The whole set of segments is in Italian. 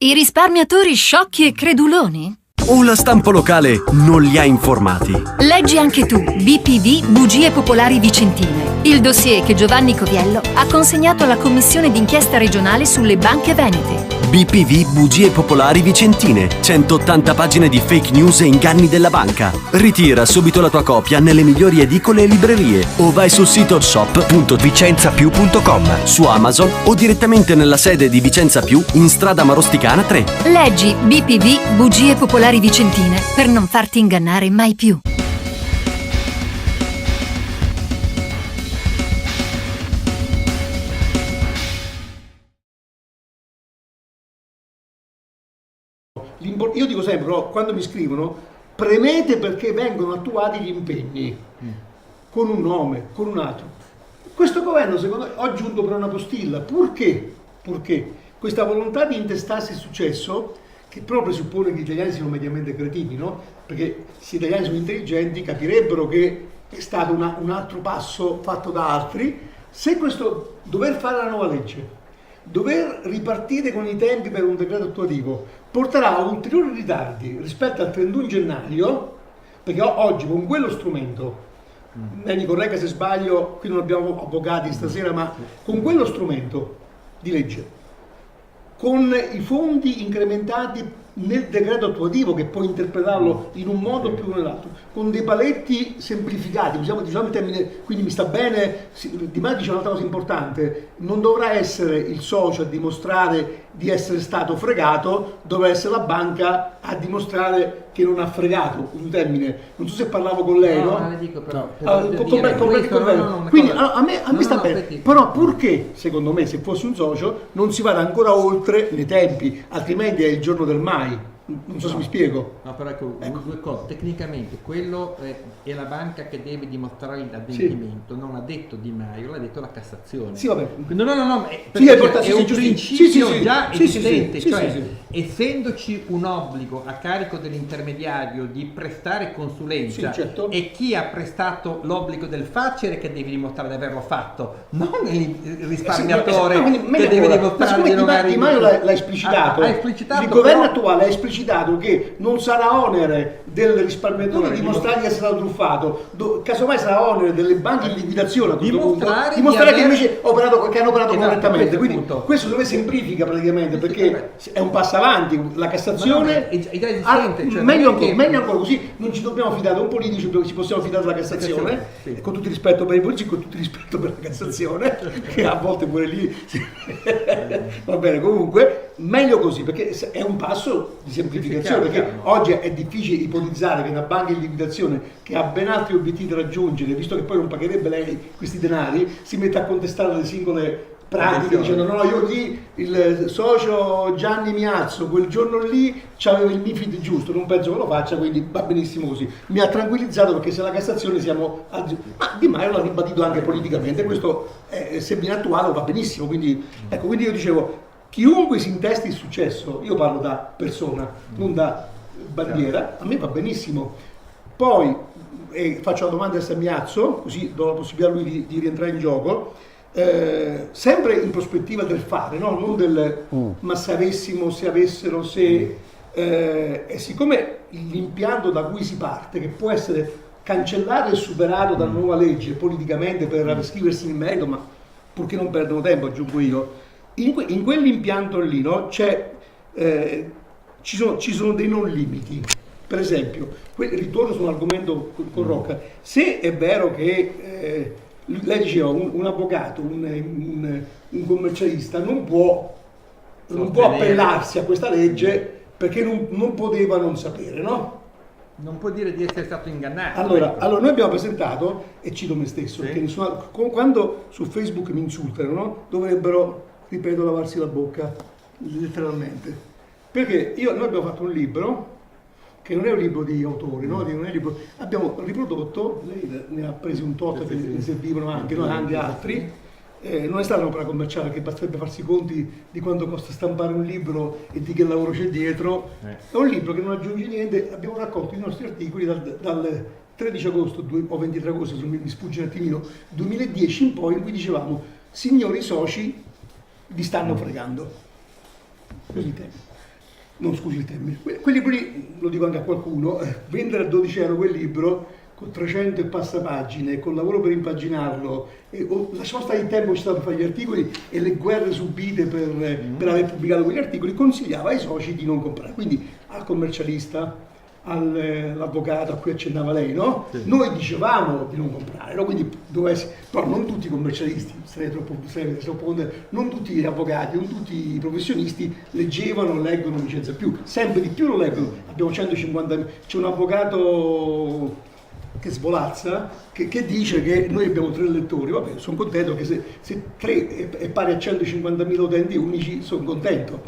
I risparmiatori sciocchi e creduloni? O la stampa locale non li ha informati? Leggi anche tu BPV Bugie Popolari Vicentine, il dossier che Giovanni Coviello ha consegnato alla Commissione d'inchiesta regionale sulle banche venete. BPV Bugie Popolari Vicentine, 180 pagine di fake news e inganni della banca. Ritira subito la tua copia nelle migliori edicole e librerie o vai sul sito shop.vicenzapiù.com, su Amazon o direttamente nella sede di Vicenza Più in strada Marosticana 3. Leggi BPV Bugie Popolari Vicentine per non farti ingannare mai più. Io dico sempre, no, quando mi scrivono, premete perché vengono attuati gli impegni, con un nome, con un altro. Questo governo, secondo me, ho giunto per una postilla. Perché? Questa volontà di intestarsi il successo, che però presuppone che gli italiani siano mediamente cretini, no? Perché se gli italiani sono intelligenti capirebbero che è stato un altro passo fatto da altri. Se questo dover fare la nuova legge, dover ripartire con i tempi per un decreto attuativo porterà a ulteriori ritardi rispetto al 31 gennaio, perché oggi con quello strumento, mi corregga se sbaglio, qui non abbiamo avvocati stasera, ma con quello strumento di legge, con i fondi incrementati nel decreto attuativo, che può interpretarlo in un modo più o nell'altro, con dei paletti semplificati, diciamo il termine, quindi mi sta bene. Di Maio dice un'altra cosa importante: non dovrà essere il socio a dimostrare di essere stato fregato, dovrà essere la banca a dimostrare che non ha fregato, un termine, non so se parlavo con lei, no? No, le dico però, quindi a me sta bene, però purché, secondo me, se fosse un socio non si vada ancora oltre nei tempi, altrimenti è il giorno del mai. Non so se mi spiego. No, però ecco. Due cose. Tecnicamente quello è la banca che deve dimostrare l'adempimento, non l'ha detto Di Maio, l'ha detto la Cassazione. Sì, vabbè. No, è un principio già esistente, cioè essendoci un obbligo a carico dell'intermediario di prestare consulenza, certo. E chi ha prestato l'obbligo del facere che deve dimostrare di averlo fatto, non il risparmiatore che deve dimostrare di non averlo. Di Maio l'ha esplicitato. Il governo attuale ha esplicitato che non sarà onere del risparmiatore dimostrare di essere stato truffato, casomai sarà onere delle banche in liquidazione a questo dimostrare che invece che hanno operato correttamente. Quindi questo dove semplifica praticamente, perché è un passo avanti. La Cassazione è già esistente, meglio ancora, così non ci dobbiamo fidare da un politico, perché ci possiamo fidare della Cassazione, con tutto il rispetto per i politici, con tutto il rispetto per la Cassazione, che a volte pure lì va bene. Comunque meglio così, perché è un passo di semplificazione, perché oggi è difficile ipotizzare che una banca in liquidazione, che ha ben altri obiettivi da raggiungere, visto che poi non pagherebbe lei questi denari, si mette a contestare le singole pratiche dicendo no, io lì il socio Gianni Miazzo quel giorno lì c'aveva il MiFID giusto, non penso che lo faccia, quindi va benissimo così. Mi ha tranquillizzato, perché se la Cassazione siamo ma Di Maio l'ha ribadito anche politicamente, questo se viene attuato va benissimo. Quindi ecco, quindi io dicevo, chiunque si intesti il successo, io parlo da persona, non da bandiera, a me va benissimo. Poi faccio la domanda a Samiazzo, così do la possibilità a lui di rientrare in gioco, sempre in prospettiva del fare, no? Non del ma se avessimo, se avessero, se... e siccome l'impianto da cui si parte, che può essere cancellato e superato dalla nuova legge politicamente per scriversi in merito, ma purché non perdono tempo, aggiungo io, in quell'impianto lì, no, ci sono dei non limiti. Per esempio, ritorno su un argomento con Rocca, se è vero che lei diceva un avvocato, un commercialista non può appellarsi a questa legge perché non poteva non sapere, no? Non può dire di essere stato ingannato. Allora noi abbiamo presentato, e cito me stesso, perché quando su Facebook mi insultano, no? Dovrebbero, ripeto, lavarsi la bocca, letteralmente. Perché noi abbiamo fatto un libro, che non è un libro di autori, no? Non è un libro, abbiamo riprodotto, lei ne ha presi un tot che ne servivano anche, noi anche altri. Non è stata un'opera commerciale, che basterebbe farsi i conti di quanto costa stampare un libro e di che lavoro c'è dietro. È un libro che non aggiunge niente. Abbiamo raccolto i nostri articoli dal 13 agosto o 23 agosto, se mi sfugge un attimino, 2010 in poi, in cui dicevamo: signori soci, vi stanno fregando. Così non scusi il termine, quel libro lì, lo dico anche a qualcuno, vendere a 12 euro quel libro con 300 e passa pagine, col lavoro per impaginarlo, lasciamo stare il tempo che ci stava per fare gli articoli e le guerre subite per aver pubblicato quegli articoli, consigliava ai soci di non comprare, quindi al commercialista, all'avvocato a cui accennava lei, no? Sì. Noi dicevamo di non comprare, no? Quindi però non tutti i commercialisti, non tutti gli avvocati, non tutti i professionisti leggevano, leggono licenza più, sempre di più lo leggono, abbiamo 150.000, c'è un avvocato che svolazza, che dice che noi abbiamo 3 lettori, vabbè, sono contento che se 3 è pari a 150.000 utenti unici, sono contento.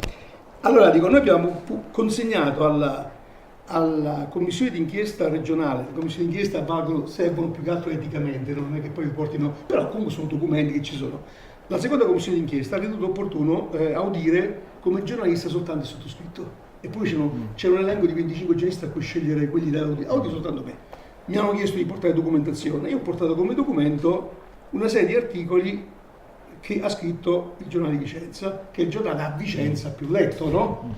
Allora dico, noi abbiamo consegnato alla commissione d'inchiesta regionale, le commissioni d'inchiesta servono più che altro eticamente, non è che poi portino, però comunque sono documenti che ci sono. La seconda commissione d'inchiesta ha ritenuto opportuno audire come giornalista soltanto il sottoscritto, e poi c'è un elenco di 25 giornalisti a cui scegliere quelli da audire soltanto me. Mi hanno chiesto di portare documentazione, io ho portato come documento una serie di articoli che ha scritto il giornale di Vicenza, che è il giornale a Vicenza più letto, no?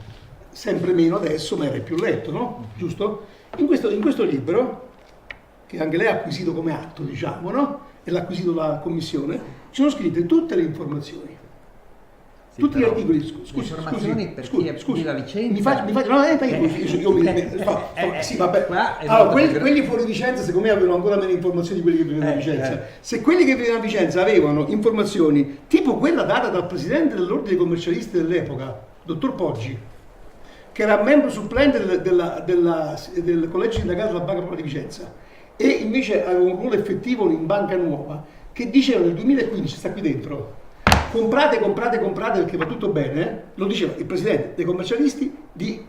Sempre meno adesso, ma era il più letto, no? Giusto? In questo libro, che anche lei ha acquisito come atto, diciamo, no? E l'ha acquisito la commissione, ci sono scritte tutte le informazioni. Sì, tutti gli articoli, scusi, la Vicenza. Sì, vabbè. Allora, quelli fuori Vicenza, secondo me, avevano ancora meno informazioni di quelli che vivevano a Vicenza. Se quelli che vivevano a Vicenza avevano informazioni tipo quella data dal presidente dell'ordine dei commercialisti dell'epoca, dottor Poggi, che era membro supplente del collegio sindacale della Banca Popolare di Vicenza, e invece aveva un ruolo effettivo in Banca Nuova, che diceva nel 2015, sta qui dentro, comprate perché va tutto bene, lo diceva il presidente dei commercialisti di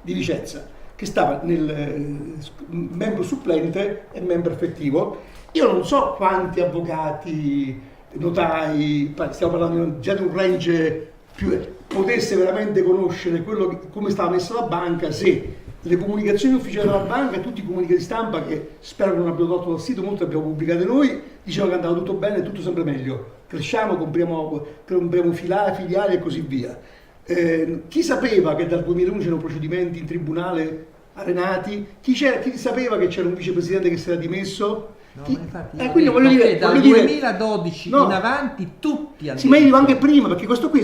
Vicenza, che stava nel membro supplente e membro effettivo. Io non so quanti avvocati, notai, stiamo parlando già di un range più, potesse veramente conoscere come stava messa la banca, se le comunicazioni ufficiali della banca, tutti i comunicati stampa, che spero non abbiano tolto dal sito, molti abbiamo pubblicati noi, dicevano che andava tutto bene, tutto sempre meglio, cresciamo, compriamo filiali e così via. Chi sapeva che dal 2001 c'erano procedimenti in tribunale arenati? Chi sapeva che c'era un vicepresidente che si era dimesso? No, infatti, quindi voglio dire, dal 2012 in avanti tutti hanno. Sì, ma io dico anche prima, perché questo qui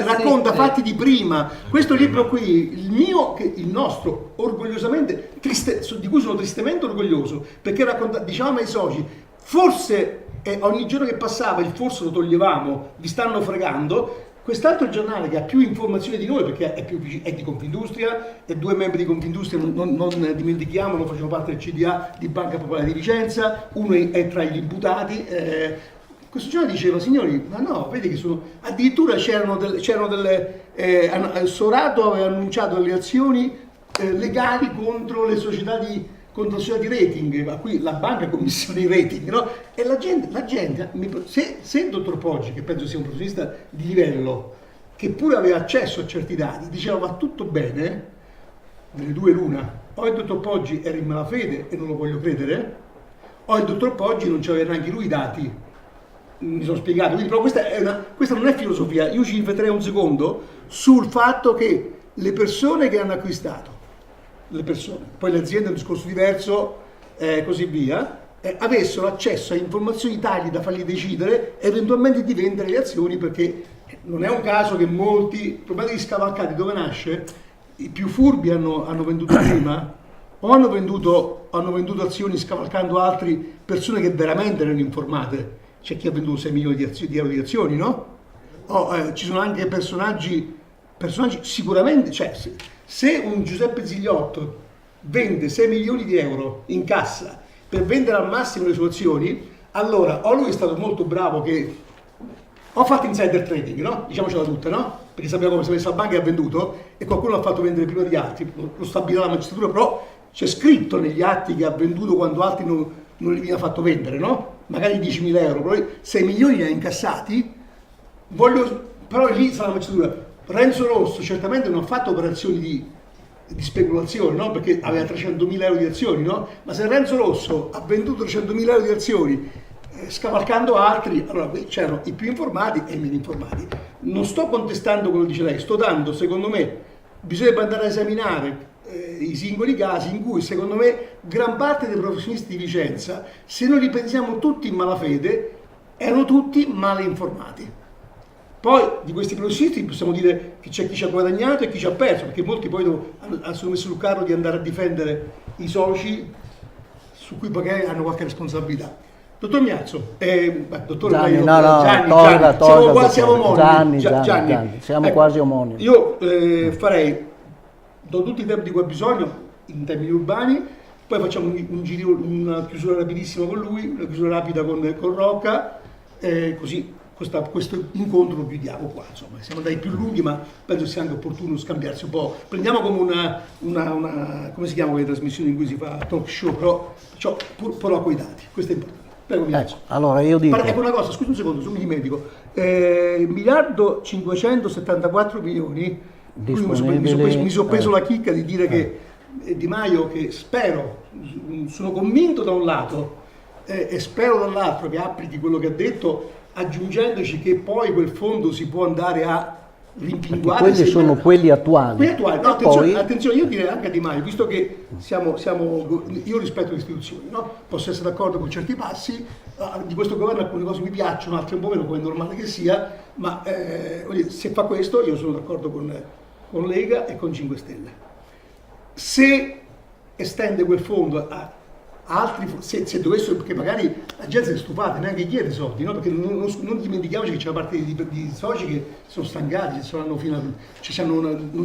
racconta fatti di prima. Questo libro qui, il nostro, orgogliosamente, di cui sono tristemente orgoglioso, perché dicevamo ai soci, forse ogni giorno che passava il forse lo toglievamo, vi stanno fregando. Quest'altro giornale che ha più informazioni di noi, perché è di Confindustria, è 2 membri di Confindustria, non dimentichiamolo, facevano parte del CDA di Banca Popolare di Vicenza, uno è tra gli imputati. Questo giornale diceva, signori, ma no, vedi che addirittura c'erano delle Sorato aveva annunciato delle azioni legali contro le società di rating, a cui la banca commissiona i rating, no? E la gente se il dottor Poggi, che penso sia un professionista di livello, che pure aveva accesso a certi dati, diceva va tutto bene, nelle due l'una, o il dottor Poggi era in malafede e non lo voglio credere, o il dottor Poggi non c'aveva neanche lui i dati, mi sono spiegato. Quindi, però questa non è filosofia, io ci rifletterei un secondo sul fatto che le persone che hanno acquistato, poi le aziende è un discorso diverso, così via, avessero accesso a informazioni tali da fargli decidere eventualmente di vendere le azioni, perché non è un caso che molti, il problema degli scavalcati dove nasce? I più furbi hanno venduto prima, o hanno venduto azioni scavalcando altre persone che veramente erano informate. C'è chi ha venduto 6 milioni di euro di azioni, no? Ci sono anche personaggi sicuramente, cioè se un Giuseppe Zigliotto vende 6 milioni di euro in cassa per vendere al massimo le sue azioni, allora o lui è stato molto bravo che ho fatto insider trading, no? Diciamocela tutta, no? Perché sappiamo come si è messa la banca e ha venduto, e qualcuno l'ha fatto vendere prima di altri, lo stabilirà la magistratura, però c'è scritto negli atti che ha venduto quando altri non gli viene fatto vendere, no? Magari 10.000 euro, però 6 milioni li ha incassati, però lì sarà la magistratura. Renzo Rosso certamente non ha fatto operazioni di speculazione, no? Perché aveva 300.000 euro di azioni, no? Ma se Renzo Rosso ha venduto 300.000 euro di azioni scavalcando altri, allora qui c'erano i più informati e i meno informati. non sto contestando quello che dice lei, sto dando, secondo me, bisognerebbe andare a esaminare i singoli casi in cui, secondo me, gran parte dei professionisti di Vicenza, se non li pensiamo tutti in malafede, erano tutti male informati. Poi di questi professionisti possiamo dire che c'è chi ci ha guadagnato e chi ci ha perso, perché molti poi sono messi sul carro di andare a difendere i soci su cui magari hanno qualche responsabilità. Dottor Miazzo, dottore Gianni, Gianni, siamo omonimi. Gianni, siamo quasi omonimi. Io farei, do tutti i tempi di cui ha bisogno, in termini urbani, poi facciamo un giro, una chiusura rapidissima con lui, una chiusura rapida con Rocca, così questo incontro lo chiudiamo qua. Insomma, siamo andati più lunghi, ma penso sia anche opportuno scambiarsi un po'. Prendiamo come una come si chiama quelle trasmissioni in cui si fa talk show, però coi dati, questo è importante. Prego, ecco, allora io dico... Ecco una cosa, scusi un secondo, sono dimentico. 1.574 milioni, mi sono preso la chicca di dire che Di Maio, che spero, sono convinto da un lato e spero dall'altro che applichi quello che ha detto, aggiungendoci che poi quel fondo si può andare a rimpinguare. Quelli sono quelli attuali. Quelli attuali. No, attenzione, io direi anche a Di Maio, visto che io rispetto le istituzioni, no? Posso essere d'accordo con certi passi, di questo governo alcune cose mi piacciono, altre un po' meno, come è normale che sia, ma se fa questo io sono d'accordo con Lega e con 5 Stelle. Se estende quel fondo a altri, se dovessero, perché magari la gente si è stufata, neanche chiede soldi, no? Perché non dimentichiamoci che c'è una parte di soci che sono stancati, non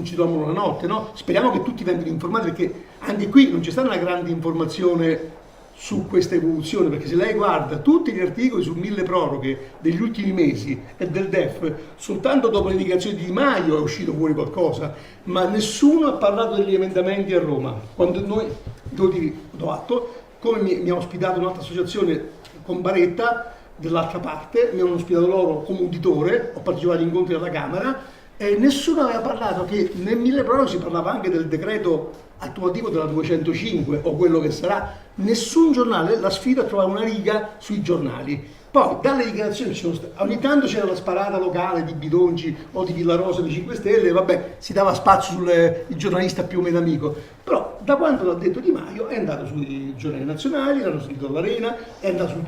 ci dormono la notte, no? Speriamo che tutti vengano informati, perché anche qui non c'è stata una grande informazione su questa evoluzione, perché se lei guarda tutti gli articoli su 1000 proroghe degli ultimi mesi e del DEF, soltanto dopo le indicazioni di Di Maio è uscito fuori qualcosa, ma nessuno ha parlato degli emendamenti a Roma. Quando noi, do atto, come mi ha ospitato un'altra associazione con Baretta, dall'altra parte, mi hanno ospitato loro come uditore, ho partecipato agli incontri alla Camera, e nessuno aveva parlato che nel 1000 proroghe si parlava anche del decreto attuativo della 205 o quello che sarà. Nessun giornale, la sfida a trovare una riga sui giornali. Poi dalle dichiarazioni ogni tanto c'era la sparata locale di Bidonci o di Villarosa di 5 Stelle, vabbè, si dava spazio sul giornalista più o meno amico, però da quando l'ha detto Di Maio è andato sui giornali nazionali, l'hanno sentito all'Arena,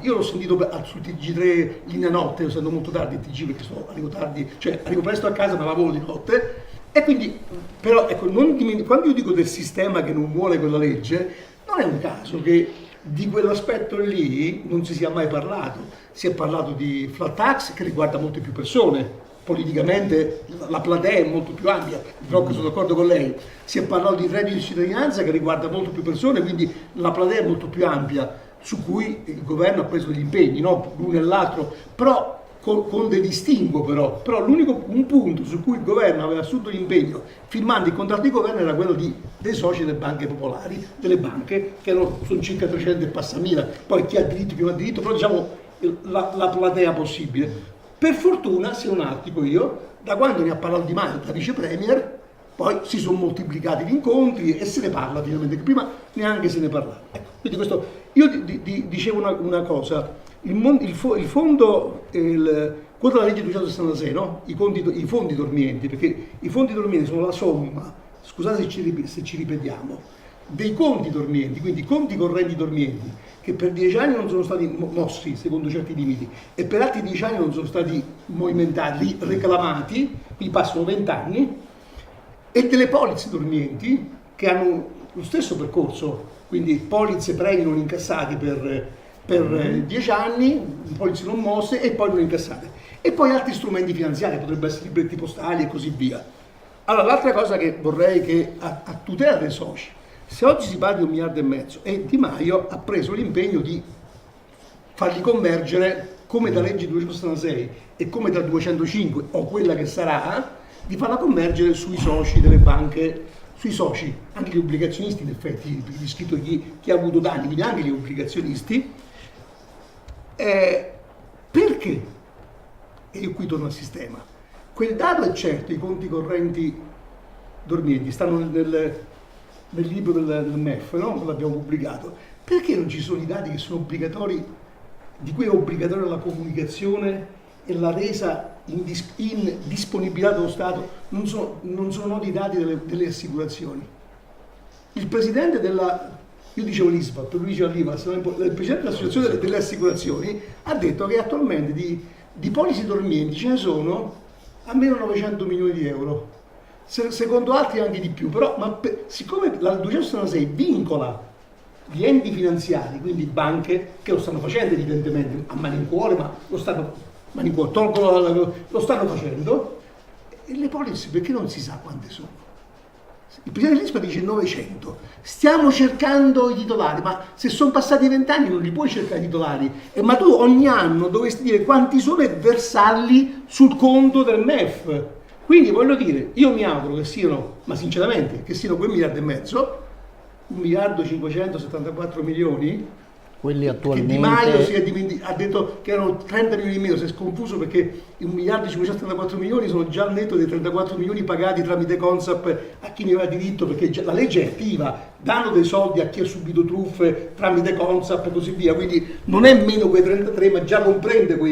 io l'ho sentito sul TG3 linea notte, essendo molto tardi il TG perché arrivo tardi, cioè arrivo presto a casa ma lavoro di notte, e quindi, però ecco, quando io dico del sistema che non vuole quella legge, non è un caso che di quell'aspetto lì non si sia mai parlato. Si è parlato di flat tax che riguarda molte più persone, politicamente la platea è molto più ampia, però sono d'accordo con lei. Si è parlato di reddito di cittadinanza che riguarda molto più persone, quindi la platea è molto più ampia, su cui il governo ha preso degli impegni, no? L'uno e l'altro, però con dei distinguo però un punto su cui il governo aveva assunto l'impegno firmando il contratto di governo era quello dei soci delle banche popolari, delle banche che sono circa 300 e passamila, poi chi ha diritto, chi non ha diritto, però diciamo la platea possibile. Per fortuna, se non altro io, da quando ne ha parlato Di Maio da vice premier, poi si sono moltiplicati gli incontri e se ne parla finalmente, che prima neanche se ne parlava. Ecco, quindi questo, io dicevo una cosa. Il fondo, quello della legge 266, no? I fondi dormienti, perché i fondi dormienti sono la somma, scusate se ci ripetiamo, dei conti dormienti, quindi conti correnti dormienti, che per 10 anni non sono stati mossi secondo certi limiti e per altri 10 anni non sono stati movimentati, reclamati, quindi passano 20 anni, e delle polizze dormienti che hanno lo stesso percorso, quindi polizze premi non incassati per 10 anni, polizze non mosse e poi non incassate, e poi altri strumenti finanziari, potrebbero essere libretti postali e così via. Allora, l'altra cosa che vorrei che a tutela dei soci, se oggi si parla di 1,5 miliardi e Di Maio ha preso l'impegno di farli convergere come da legge 266 e come da 205 o quella che sarà, di farla convergere sui soci delle banche, sui soci, anche gli obbligazionisti in effetti, perché scritto chi ha avuto danni, quindi anche gli obbligazionisti. Perché? E io qui torno al sistema. Quel dato è certo, i conti correnti dormienti stanno nel libro del MEF, no? L'abbiamo pubblicato. Perché non ci sono i dati che sono obbligatori, di cui è obbligatoria la comunicazione e la resa in disponibilità dello Stato non sono noti i dati delle assicurazioni. Il presidente io dicevo l'ISPAP, lui diceva l'IVAS, il presidente dell'associazione delle assicurazioni ha detto che attualmente di polisi dormienti ce ne sono almeno 900 milioni di euro, secondo altri anche di più, però siccome la 266 vincola gli enti finanziari, quindi banche, che lo stanno facendo evidentemente a malincuore, ma lo stanno facendo, e le polizze perché non si sa quante sono? Il presidente dell'ISPA dice 900, stiamo cercando i titolari, ma se sono passati 20 anni non li puoi cercare i titolari, ma tu ogni anno dovresti dire quanti sono e versarli sul conto del MEF. Quindi voglio dire, io mi auguro che siano, ma sinceramente, che siano 2 miliardi e mezzo, 1 miliardo 574 milioni, quelli attualmente... Che Di Maio ha detto che erano 30 milioni in meno, si è sconfuso perché 1 miliardo e 574 milioni sono già al netto dei 34 milioni pagati tramite Consap a chi ne aveva diritto, perché la legge è attiva, danno dei soldi a chi ha subito truffe tramite Consap e così via, quindi non è meno quei 33 ma già comprende ma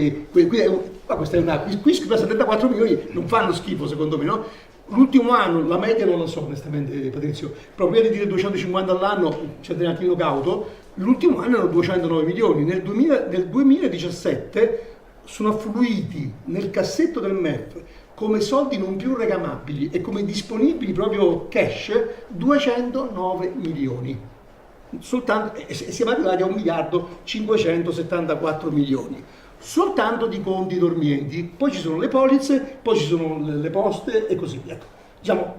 questa è qui 74 milioni non fanno schifo secondo me, no? L'ultimo anno, la media non la so onestamente Patrizio, però prima di dire 250 all'anno c'è un attimino cauto. L'ultimo anno erano 209 milioni, nel 2017 sono affluiti nel cassetto del MEF come soldi non più reclamabili e come disponibili proprio cash 209 milioni. Soltanto, e siamo arrivati a 1 miliardo 574 milioni. Soltanto di conti dormienti, poi ci sono le polizze, poi ci sono le poste e così via. Diciamo,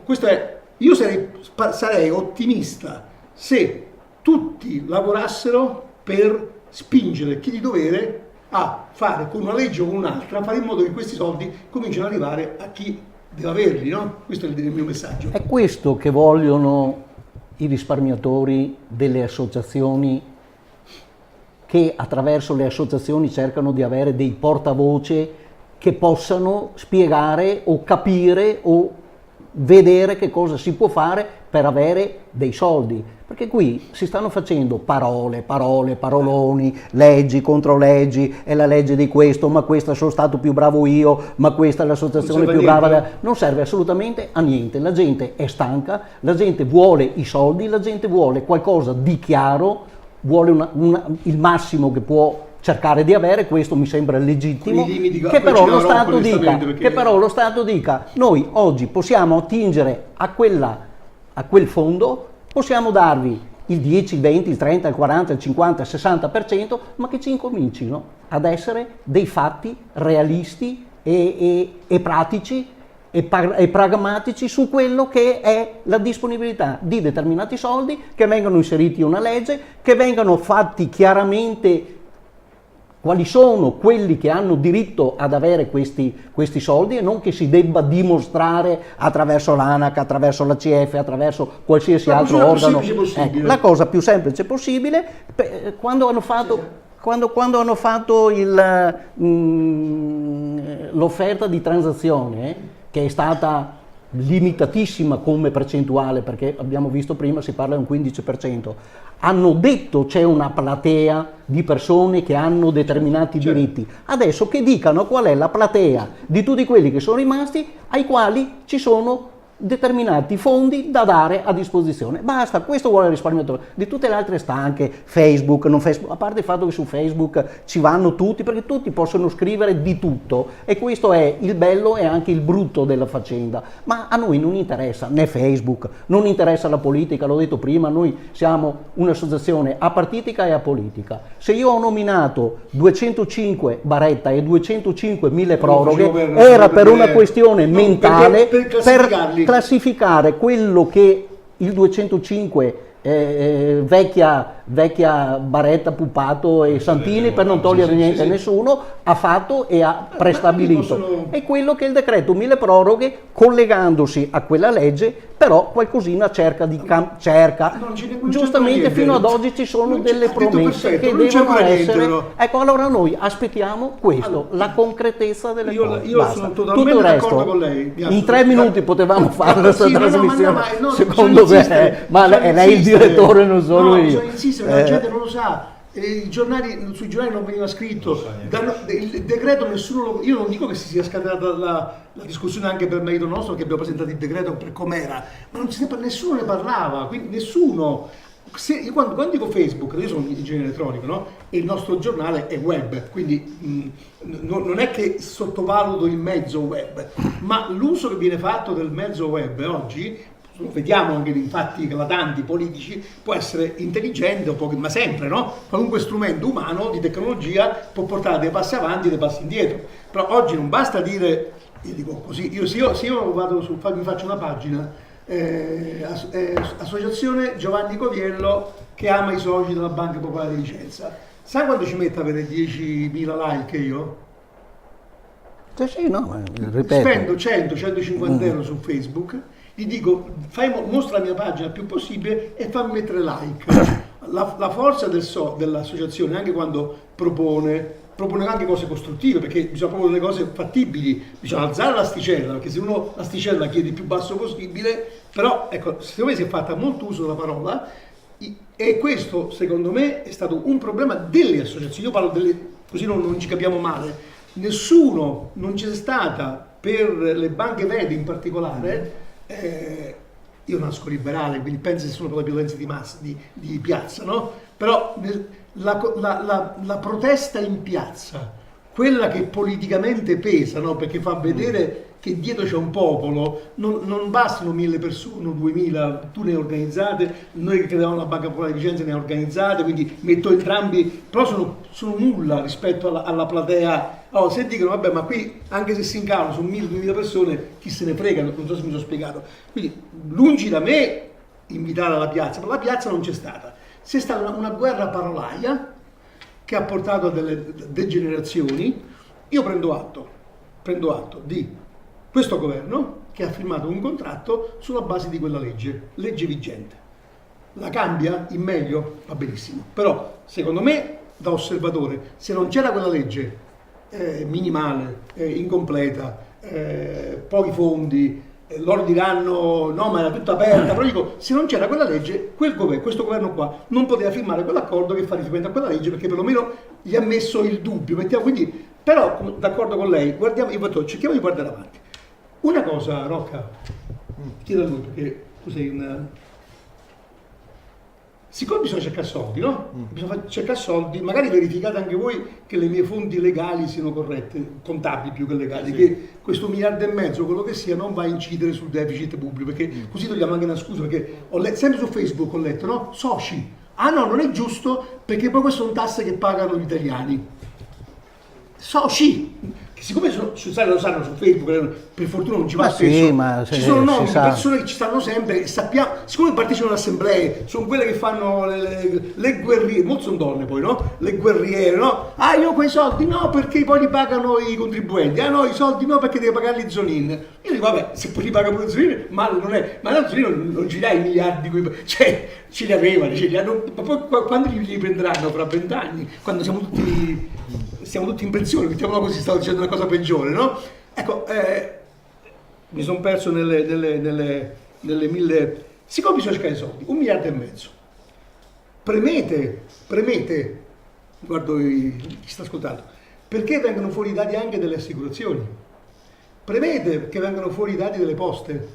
io sarei ottimista se tutti lavorassero per spingere chi di dovere a fare con una legge o con un'altra, a fare in modo che questi soldi cominciano ad arrivare a chi deve averli, no? Questo è il mio messaggio. È questo che vogliono i risparmiatori delle associazioni, che attraverso le associazioni cercano di avere dei portavoce che possano spiegare o capire o vedere che cosa si può fare per avere dei soldi, perché qui si stanno facendo paroloni, leggi contro leggi, è la legge di questo, ma questa sono stato più bravo io, ma questa è l'associazione più brava, non serve assolutamente a niente, la gente è stanca, la gente vuole i soldi, la gente vuole qualcosa di chiaro, vuole il massimo che può cercare di avere, questo mi sembra legittimo, che però lo Stato dica, noi oggi possiamo attingere a quel fondo, possiamo darvi il 10, il 20, il 30, il 40, il 50, il 60%, ma che ci incomincino ad essere dei fatti realisti e pratici e pragmatici su quello che è la disponibilità di determinati soldi, che vengano inseriti in una legge, che vengano fatti chiaramente quali sono quelli che hanno diritto ad avere questi soldi, e non che si debba dimostrare attraverso l'ANAC, attraverso l'ACF, attraverso qualsiasi altro organo. La cosa più semplice possibile. Quando hanno fatto l'offerta di transazione, che è stata limitatissima come percentuale, perché abbiamo visto prima si parla di un 15%, hanno detto c'è una platea di persone che hanno determinati diritti, adesso che dicano qual è la platea di tutti quelli che sono rimasti, ai quali ci sono determinati fondi da dare a disposizione. Basta, questo vuole il risparmiatore. Di tutte le altre sta anche Facebook, non Facebook, a parte il fatto che su Facebook ci vanno tutti, perché tutti possono scrivere di tutto, e questo è il bello e anche il brutto della faccenda. Ma a noi non interessa né Facebook, non interessa la politica, l'ho detto prima, noi siamo un'associazione apartitica e apolitica. Se io ho nominato 205 Baretta e 205 milleproroghe, era per una questione mentale, per classificare quello che il 205 vecchia Baretta, Puppato e Santini, per non togliere niente a nessuno, ha fatto e ha prestabilito. È quello che il decreto mille proroghe, collegandosi a quella legge, però qualcosina cerca. Giustamente fino ad oggi ci sono delle promesse che devono essere. Ecco, allora noi aspettiamo questo, la concretezza delle cose. Io sono totalmente d'accordo con lei. In 3 minuti potevamo fare questa trasmissione, secondo me, ma lei è il direttore, non sono io. La gente non lo sa. sui giornali non veniva scritto, il decreto nessuno io non dico che si sia scatenata la discussione anche per merito nostro, che abbiamo presentato il decreto per com'era, ma nessuno ne parlava, quindi nessuno. Quando dico Facebook, io sono un genere elettronico, no? E il nostro giornale è web, quindi non è che sottovaluto il mezzo web, ma l'uso che viene fatto del mezzo web oggi, lo vediamo anche in fatti eclatanti politici, può essere intelligente, ma sempre, no? Qualunque strumento umano di tecnologia può portare dei passi avanti e dei passi indietro, però oggi non basta dire, io dico così, se io vado mi faccio una pagina, associazione Giovanni Coviello che ama i soci della Banca Popolare di Vicenza, sai quando ci metto a avere 10.000 like io? Sì, no, ripeto. Spendo 100-150 euro su Facebook, gli dico mostra la mia pagina il più possibile e fammi mettere like. La forza dell'associazione, anche quando propone anche cose costruttive, perché bisogna proprio delle cose fattibili, bisogna alzare l'asticella, perché se uno l'asticella chiede il più basso possibile, però ecco, secondo me si è fatta molto uso della parola, e questo secondo me è stato un problema delle associazioni. Io parlo così non ci capiamo male, non c'è stata per le banche venete in particolare, io nasco liberale, quindi penso che sono per la violenza di massa, di piazza, no? Però la protesta in piazza, quella che politicamente pesa, no? Perché fa vedere che dietro c'è un popolo, non bastano 1.000 persone, 2.000, tu ne hai organizzate, noi che credevamo alla Banca Popolare di Vicenza ne ha organizzate, quindi metto entrambi, però sono nulla rispetto alla platea. Se dicono vabbè, ma qui anche se si incavano sono 1.000-2.000 persone, chi se ne frega, non so se mi sono spiegato. Quindi lungi da me invitare alla piazza, ma la piazza non c'è stata. C'è stata una guerra parolaia che ha portato a delle degenerazioni. Io prendo atto di questo governo che ha firmato un contratto sulla base di quella legge vigente. La cambia in meglio? Va benissimo. Però, secondo me, da osservatore, se non c'era quella legge minimale, incompleta, pochi fondi, loro diranno no, ma era tutta aperta, però dico, se non c'era quella legge, questo governo qua non poteva firmare quell'accordo che fa riferimento a quella legge, perché perlomeno gli ha messo il dubbio. Quindi, però, d'accordo con lei, cerchiamo di guardare avanti. Una cosa, Rocca, chiedo a lui, perché tu sei siccome bisogna cercare soldi, no? Bisogna cercare soldi, magari verificate anche voi che le mie fonti legali siano corrette, contabili più che legali, sì. Che questo 1,5 miliardi, quello che sia, non va a incidere sul deficit pubblico, perché così togliamo anche una scusa, perché sempre su Facebook ho letto, no? Soci. Ah no, non è giusto, perché poi queste sono tasse che pagano gli italiani. Soci. Siccome lo sanno su Facebook, per fortuna non ci va spesso, ma ci sono persone che ci stanno sempre e sappiamo, siccome partecipano alle assemblee, sono quelle che fanno le guerriere, molto sono donne poi, no? Le guerriere, no? Ah, io quei soldi no, perché poi li pagano i contribuenti, ah no, i soldi no, perché deve pagare gli Zonin. Io dico, vabbè, se poi li paga pure Zonin, male non è, ma la Zonin non ci dai i miliardi, cioè ce li avevano, ma poi quando li prenderanno? Fra 20 anni, quando siamo tutti in pensione, mettiamola così, stavo dicendo una cosa peggiore, no? Ecco, mi sono perso nelle 1000. Siccome bisogna cercare i soldi, 1,5 miliardi, premete, guardo chi sta ascoltando, perché vengono fuori i dati anche delle assicurazioni, premete che vengano fuori i dati delle poste,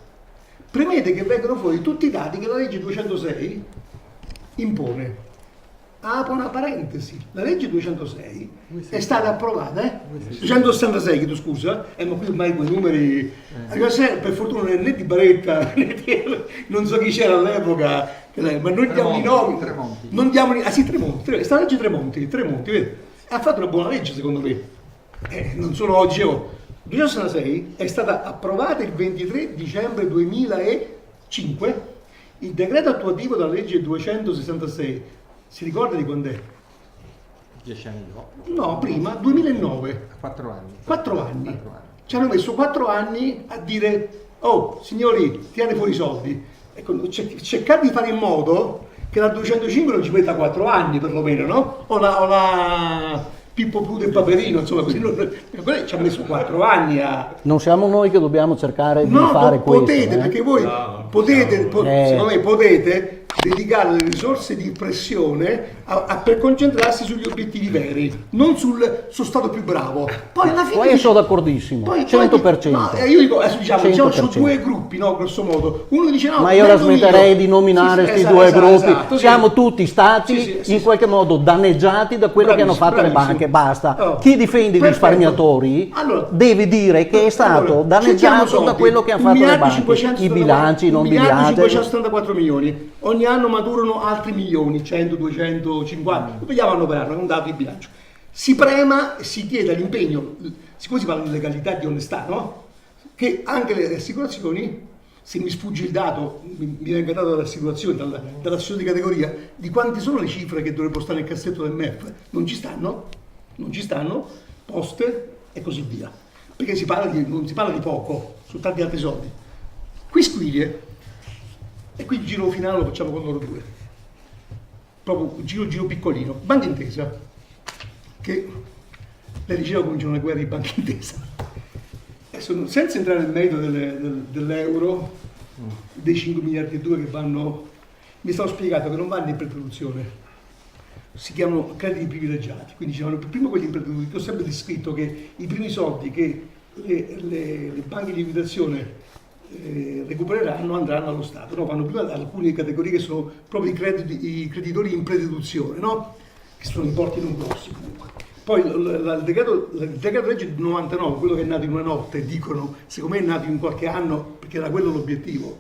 premete che vengano fuori tutti i dati che la legge 206 impone. Apro una parentesi, la legge 206 è stata approvata, 266 chiedo scusa, ma qui ormai quei numeri, per fortuna non è né di Baretta, né non so chi c'era all'epoca, ma non diamo i nomi, non diamo Tremonti, è stata la legge Tremonti, vedi? Ha fatto una buona legge secondo me, non solo oggi, 266 è stata approvata il 23 dicembre 2005, il decreto attuativo della legge 266, si ricorda di quando è? 10 anni dopo? No, prima, 2009. 4 anni. 4 anni. Ci hanno messo 4 anni a dire, oh signori, tirate fuori i soldi. Ecco, cercate di fare in modo che la 205 non ci metta 4 anni perlomeno, no? O la Pippo Pluto e Paperino, insomma, così ci ha messo 4 anni a... Non siamo noi che dobbiamo cercare di fare questo. Potete, perché voi secondo me potete dedicare le risorse di pressione per concentrarsi sugli obiettivi veri, non sul stato più bravo. Poi alla fine sono d'accordissimo, 100%. No, io dico, diciamo sono 100%. due gruppi, no, grosso modo. Uno dice no, ma io la smetterei di nominare questi due gruppi. Siamo tutti stati in qualche modo danneggiati da quello che hanno fatto le banche, basta. Chi difende i risparmiatori deve dire che è stato danneggiato da quello che hanno fatto le banche, i bilanci, non bilanci. 574 milioni, ogni anno maturano altri milioni, 100, 250, vediamo anno per anno, è un dato di bilancio. Si prema, si chiede l'impegno, siccome si parla di legalità e di onestà, no? Che anche le assicurazioni, se mi sfugge il dato, mi venga dato dalle assicurazioni, dall'associazione di categoria, di quante sono le cifre che dovrebbero stare nel cassetto del MEF, non ci stanno, poste e così via. Perché non si parla di poco, su tanti altri soldi. Qui squiglie, e qui il giro finale lo facciamo con loro due. Proprio un giro piccolino. Banca Intesa, che lei diceva cominciano le guerre di Banca Intesa. Senza entrare nel merito dell'euro, dei 5 miliardi e 2 che vanno, mi è stato spiegato che non vanno in pretraduzione, si chiamano crediti privilegiati, quindi ci vanno prima quelli in pretraduzione. Ho sempre descritto che i primi soldi che le banche di liquidazione recupereranno andranno allo Stato, no? Vanno prima da alcune categorie che sono proprio i creditori in prededuzione, no? Che sono importi non grossi comunque. Poi il decreto legge del 99, quello che è nato in una notte, dicono, secondo me è nato in qualche anno perché era quello l'obiettivo,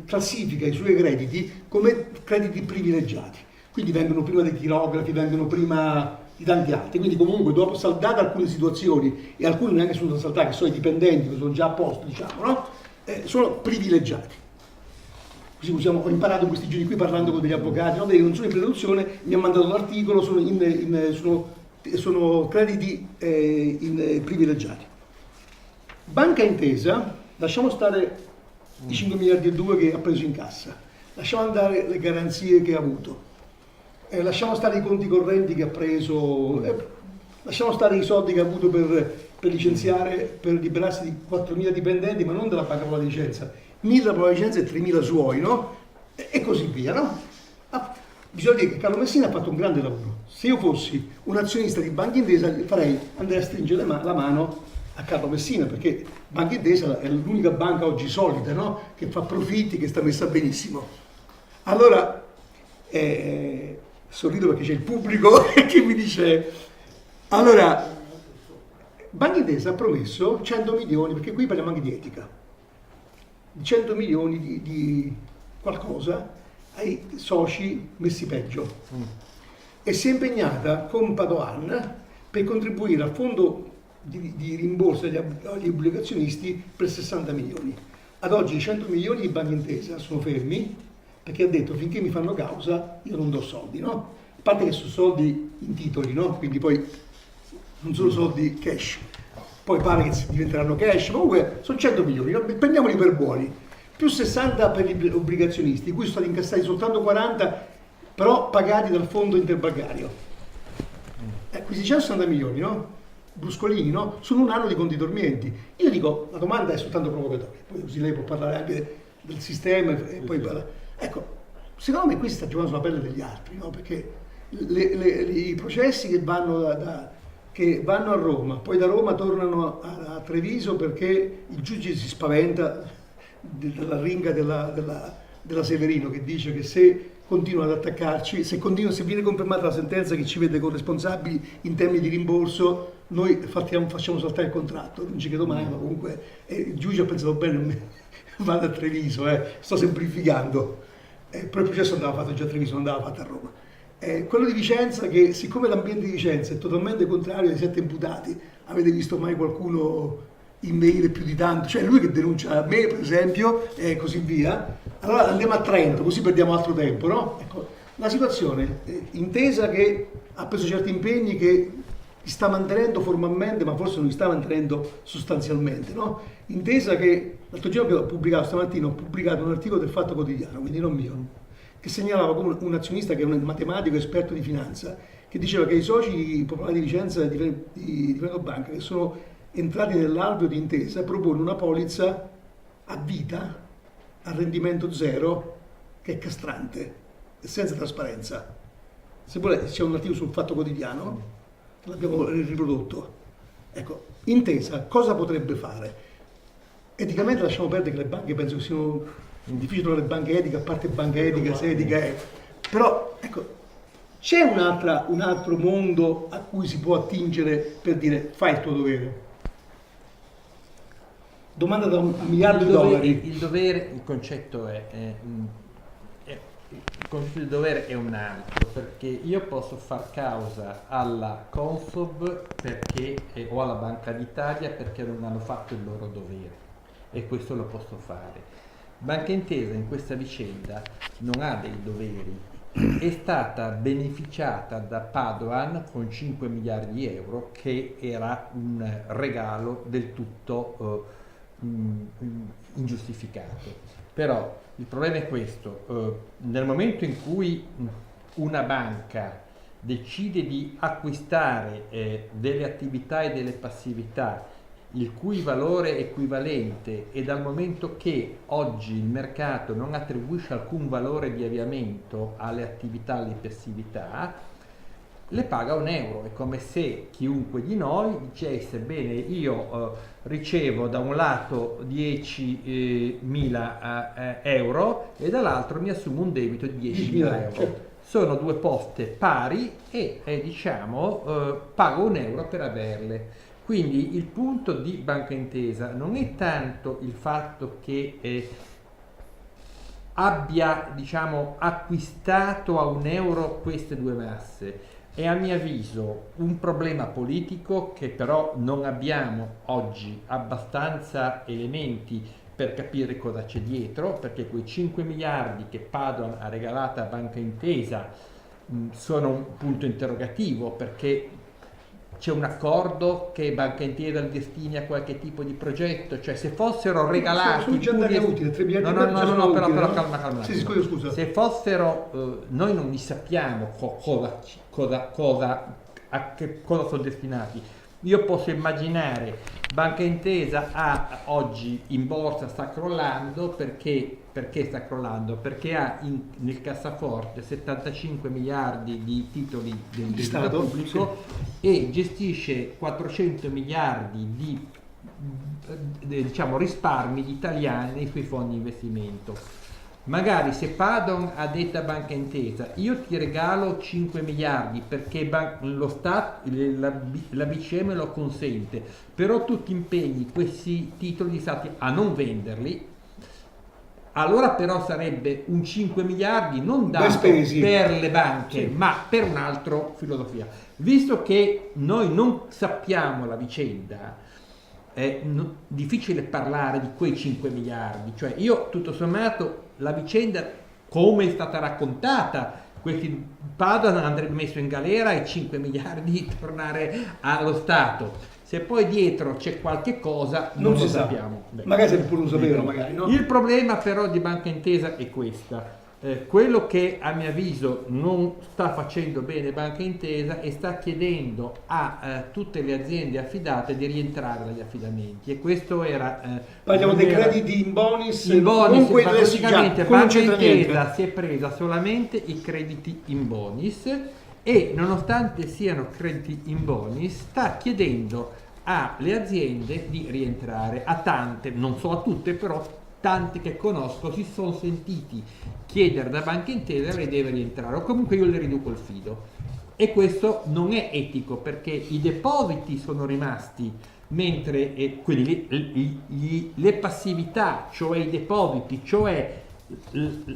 classifica i suoi crediti come crediti privilegiati, quindi vengono prima dei chirografi, vengono prima di tanti altri, quindi comunque dopo saldate alcune situazioni e alcune neanche sono da saldare, che sono i dipendenti che sono già a posto, diciamo, no? Sono privilegiati. Così ho imparato in questi giorni qui parlando con degli avvocati, no? Che non sono in pretraduzione, mi hanno mandato l'articolo, sono crediti privilegiati. Banca Intesa, lasciamo stare i 5 miliardi e 2 che ha preso in cassa, lasciamo andare le garanzie che ha avuto. Lasciamo stare i conti correnti che ha preso, lasciamo stare i soldi che ha avuto per licenziare, per liberarsi di 4.000 dipendenti, ma non della banca per la licenza, 1.000 per la licenza e 3.000 suoi, no? E così via, no? Bisogna dire che Carlo Messina ha fatto un grande lavoro. Se io fossi un azionista di Banca Intesa andrei a stringere la mano a Carlo Messina, perché Banca Intesa è l'unica banca oggi solida, no? Che fa profitti, che sta messa benissimo. Allora, sorrido perché c'è il pubblico che mi dice, allora, Banca Intesa ha promesso 100 milioni, perché qui parliamo anche di etica, 100 milioni di qualcosa ai soci messi peggio, e si è impegnata con Padoan per contribuire al fondo di rimborso agli obbligazionisti per 60 milioni. Ad oggi i 100 milioni di Banca Intesa sono fermi, perché ha detto finché mi fanno causa io non do soldi, no? A parte che sono soldi in titoli, no? Quindi poi non sono soldi cash, poi pare che diventeranno cash, comunque sono 100 milioni, no? Prendiamoli per buoni, più 60 per gli obbligazionisti, di cui sono stati incassati soltanto 40, però pagati dal fondo interbancario. Questi 160 milioni, no? Bruscolini, no? Sono un anno di conti dormienti. Io dico, la domanda è soltanto provocatoria, poi così lei può parlare anche del sistema e poi parla. Ecco, secondo me qui si sta giocando sulla pelle degli altri, no? Perché i processi che vanno a Roma, poi da Roma tornano a Treviso perché il giudice si spaventa della ringa della Severino, che dice che se continua ad attaccarci, se viene confermata la sentenza che ci vede corresponsabili in termini di rimborso, noi facciamo saltare il contratto. Non ci credo mai, ma comunque il giudice ha pensato bene, vado a Treviso, sto semplificando, però il processo andava fatto già a Treviso, non andava fatto a Roma. Quello di Vicenza, che siccome l'ambiente di Vicenza è totalmente contrario ai 7 imputati, avete visto mai qualcuno in mail più di tanto, cioè lui che denuncia me per esempio e così via, allora andiamo a Trento, così perdiamo altro tempo, no? Ecco, la situazione, Intesa che ha preso certi impegni che sta mantenendo formalmente, ma forse non li sta mantenendo sostanzialmente, no? Intesa che l'altro giorno stamattina ho pubblicato un articolo del Fatto Quotidiano, quindi non mio, che segnalava come un azionista che è un matematico esperto di finanza, che diceva che i soci popolari di Vicenza di Veneto Banca, che sono entrati nell'alveo di Intesa, propone una polizza a vita a rendimento zero che è castrante e senza trasparenza. Se volete c'è un articolo sul Fatto Quotidiano, l'abbiamo riprodotto. Ecco, Intesa cosa potrebbe fare? Eticamente lasciamo perdere che le banche penso che siano difficili trovare le banche etiche, a parte banca etica, se etica è. Però ecco, c'è un altro mondo a cui si può attingere per dire fai il tuo dovere. Domanda da $1 miliardo di dollari. Il concetto il concetto di dovere è un altro, perché io posso far causa alla Consob o alla Banca d'Italia perché non hanno fatto il loro dovere, e questo lo posso fare. Banca Intesa in questa vicenda non ha dei doveri, è stata beneficiata da Padoan con 5 miliardi di euro, che era un regalo del tutto ingiustificato. Però il problema è questo: nel momento in cui una banca decide di acquistare delle attività e delle passività il cui valore è equivalente, e dal momento che oggi il mercato non attribuisce alcun valore di avviamento alle attività, alle passività, le paga €1. È come se chiunque di noi dicesse: bene, io ricevo da un lato 10.000 euro e dall'altro mi assumo un debito di 10.000 euro. Certo. Sono due poste pari e pago €1 per averle. Quindi il punto di Banca Intesa non è tanto il fatto che abbia, acquistato a €1 queste due masse. È a mio avviso un problema politico che però non abbiamo oggi abbastanza elementi per capire cosa c'è dietro, perché quei 5 miliardi che Padoan ha regalato a Banca Intesa sono un punto interrogativo, perché c'è un accordo che Banca Intesa li destina a qualche tipo di progetto, cioè se fossero regalati sono già andati utili, 3 miliardi però calma. Sì, scusa. Se fossero noi non li sappiamo cosa sono destinati. Io posso immaginare Banca Intesa oggi in borsa sta crollando perché sta crollando? Perché ha nel cassaforte 75 miliardi di titoli del debito pubblico, sì, e gestisce 400 miliardi di risparmi di italiani nei suoi fondi investimento. Magari se Padoan ha detto a Banca Intesa: io ti regalo 5 miliardi perché lo Stato, la BCE me lo consente, però tu ti impegni questi titoli di Stati a non venderli, allora però sarebbe un 5 miliardi non dato per le banche, sì, ma per un'altra filosofia. Visto che noi non sappiamo la vicenda, è difficile parlare di quei 5 miliardi. Cioè io tutto sommato la vicenda come è stata raccontata, questi Padoan andrebbe messo in galera e 5 miliardi tornare allo Stato. Se poi dietro c'è qualche cosa non lo sappiamo. Magari se pure lo sapevano, magari, no? Il problema però di Banca Intesa è questa. Quello che a mio avviso non sta facendo bene Banca Intesa e sta chiedendo a tutte le aziende affidate di rientrare dagli affidamenti, e questo era parliamo dei crediti in bonus praticamente Banca Intesa si è presa solamente i crediti in bonus, e nonostante siano crediti in bonus sta chiedendo alle aziende di rientrare, a tante, non so a tutte, però tanti che conosco si sono sentiti chiedere da Banca Intesa e deve rientrare, o comunque io le riduco il fido, e questo non è etico, perché i depositi sono rimasti, mentre quindi le passività, cioè i depositi, cioè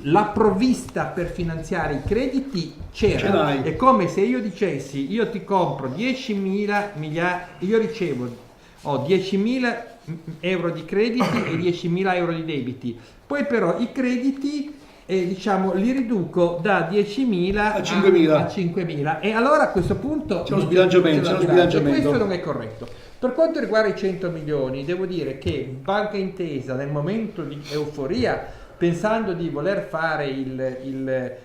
la provvista per finanziare i crediti c'era. È come se io dicessi: io ti compro 10.000 miliardi, io ricevo 10.000 euro di crediti e 10.000 euro di debiti, poi però i crediti li riduco da 10.000 a 5.000, e allora a questo punto c'è uno sbilanciamento. Questo non è corretto. Per quanto riguarda i 100 milioni, devo dire che Banca Intesa nel momento di euforia pensando di voler fare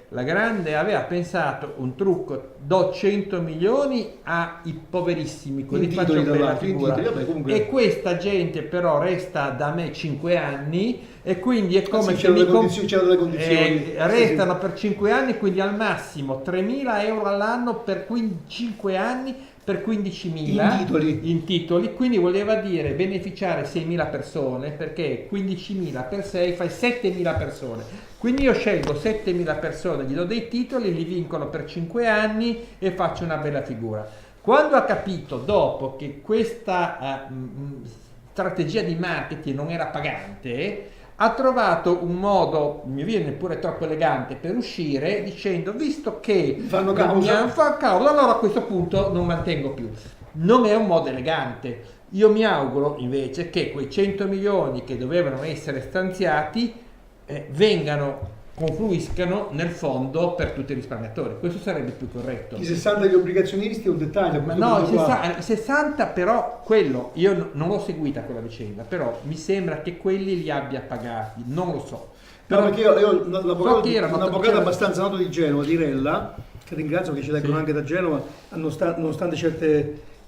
la grande, aveva pensato un trucco: do 100 milioni ai poverissimi, così faccio bella figura. E questa gente però resta da me 5 anni, e quindi è come se c'erano delle condizioni. Restano per 5 anni, quindi al massimo 3.000 euro all'anno per 5 anni, per 15.000 in titoli, quindi voleva dire beneficiare 6.000 persone, perché 15.000 per 6 fai 7.000 persone. Quindi io scelgo 7.000 persone, gli do dei titoli, li vincono per 5 anni e faccio una bella figura. Quando ha capito dopo che questa strategia di marketing non era pagante, ha trovato un modo, mi viene pure troppo elegante, per uscire dicendo: visto che fanno causa, allora a questo punto non mantengo più. Non è un modo elegante. Io mi auguro invece che quei 100 milioni che dovevano essere stanziati confluiscano nel fondo per tutti i risparmiatori. Questo sarebbe più corretto. I 60 degli obbligazionisti è un dettaglio. Ma no, i 60 però, quello, io non l'ho seguita quella vicenda, però mi sembra che quelli li abbia pagati, non lo so. No, perché io un avvocato abbastanza noto di Genova, di Rella, che ringrazio, che ci leggono anche da Genova, nonostante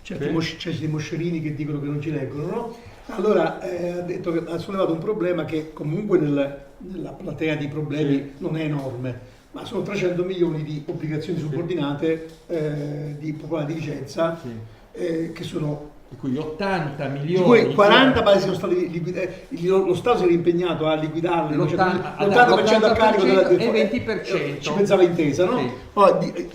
certi moscerini che dicono che non ci leggono, no? Allora ha detto che ha sollevato un problema che comunque nella platea di problemi non è enorme, ma sono 300 milioni di obbligazioni subordinate di Popolare di Vicenza, che sono di cui 80 milioni, di cui 40 pare siano stati liquidati. Lo Stato si era impegnato a liquidarli, l'80% a carico e 20% ci pensava Intesa, no? Sì.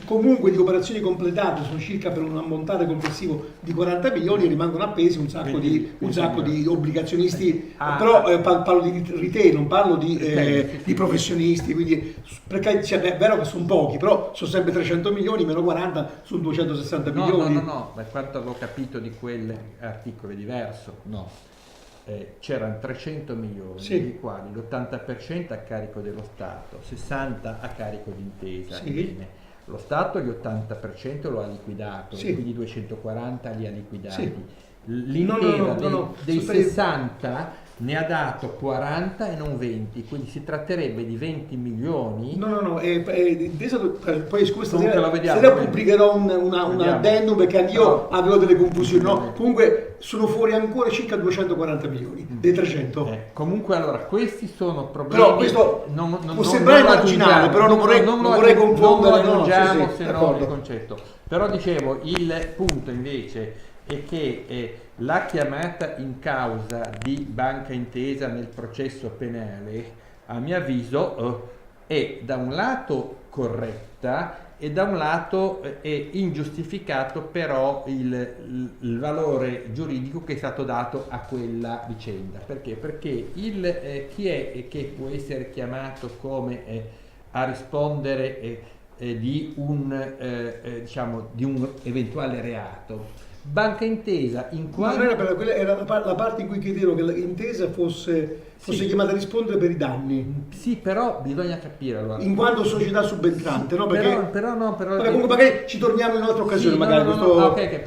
Comunque di operazioni completate sono circa per un ammontare complessivo di 40 milioni, rimangono appesi un sacco di obbligazionisti, però parlo di retail, non parlo di professionisti, quindi perché è vero che sono pochi, però sono sempre 300 milioni meno 40 sono 260 milioni. No, ma quanto avevo capito di quegli articoli diverso, c'erano 300 milioni, dei quali l'80% a carico dello Stato, 60 a carico di Intesa. Bene. Lo Stato gli 80% lo ha liquidato, quindi 240 li ha liquidati. L'Intesa dei 60 ne ha dato 40 e non 20, quindi si tratterebbe di 20 milioni. Intesa, poi stasera pubblicherò un addendum, perché anch'io avevo delle confusioni, comunque sono fuori ancora circa 240 milioni dei 300. Comunque allora questi sono problemi, però questo può sembrare marginale, però non vorrei confondere, non lo aggiungiamo se no il concetto. Però dicevo, il punto invece è che la chiamata in causa di Banca Intesa nel processo penale, a mio avviso, è da un lato corretta e da un lato è ingiustificato però il valore giuridico che è stato dato a quella vicenda. Perché? Perché chi è che può essere chiamato come a rispondere di un eventuale reato? Banca Intesa, in quanto era la parte in cui chiedevo che l'Intesa fosse chiamata a rispondere per i danni. Sì, però bisogna capire allora. In quanto società subentrante, no? Perché però comunque magari ci torniamo in un'altra occasione, magari perché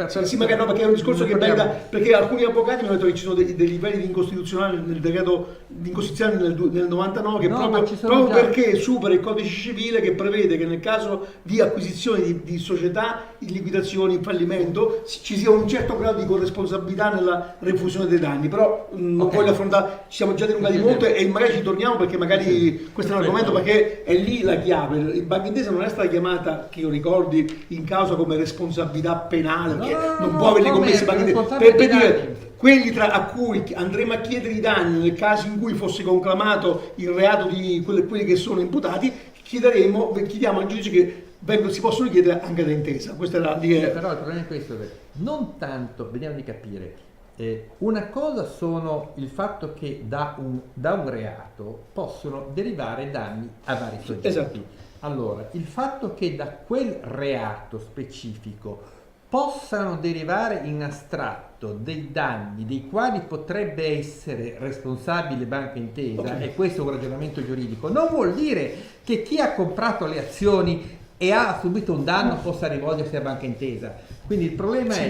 è un discorso che merita, perché alcuni avvocati mi hanno detto che ci sono dei livelli di incostituzionale nel decreto di incostituzionale nel 99 che proprio perché supera il codice civile, che prevede che nel caso di acquisizione di società in liquidazione, in fallimento, ci sia un certo grado di corresponsabilità nella refusione dei danni, però non voglio affrontare, ci siamo già dilungati molto e magari ci torniamo, perché magari questo è un argomento, perché è lì la chiave. Il Banca Intesa non è stata chiamata, che io ricordi, in causa come responsabilità penale, perché non può averli commessi Banca Intesa, per dire quelli a cui andremo a chiedere i danni nel caso in cui fosse conclamato il reato di quelli che sono imputati, chiediamo al giudice che si possono chiedere anche da Intesa. Questa era però il problema è questo, non tanto, vediamo di capire, una cosa sono il fatto che da un reato possono derivare danni a vari soggetti. Esatto. Allora, il fatto che da quel reato specifico possano derivare in astratto dei danni dei quali potrebbe essere responsabile Banca Intesa, e questo è un ragionamento giuridico, non vuol dire che chi ha comprato le azioni e ha subito un danno possa rivolgersi a Banca Intesa. Quindi il problema è...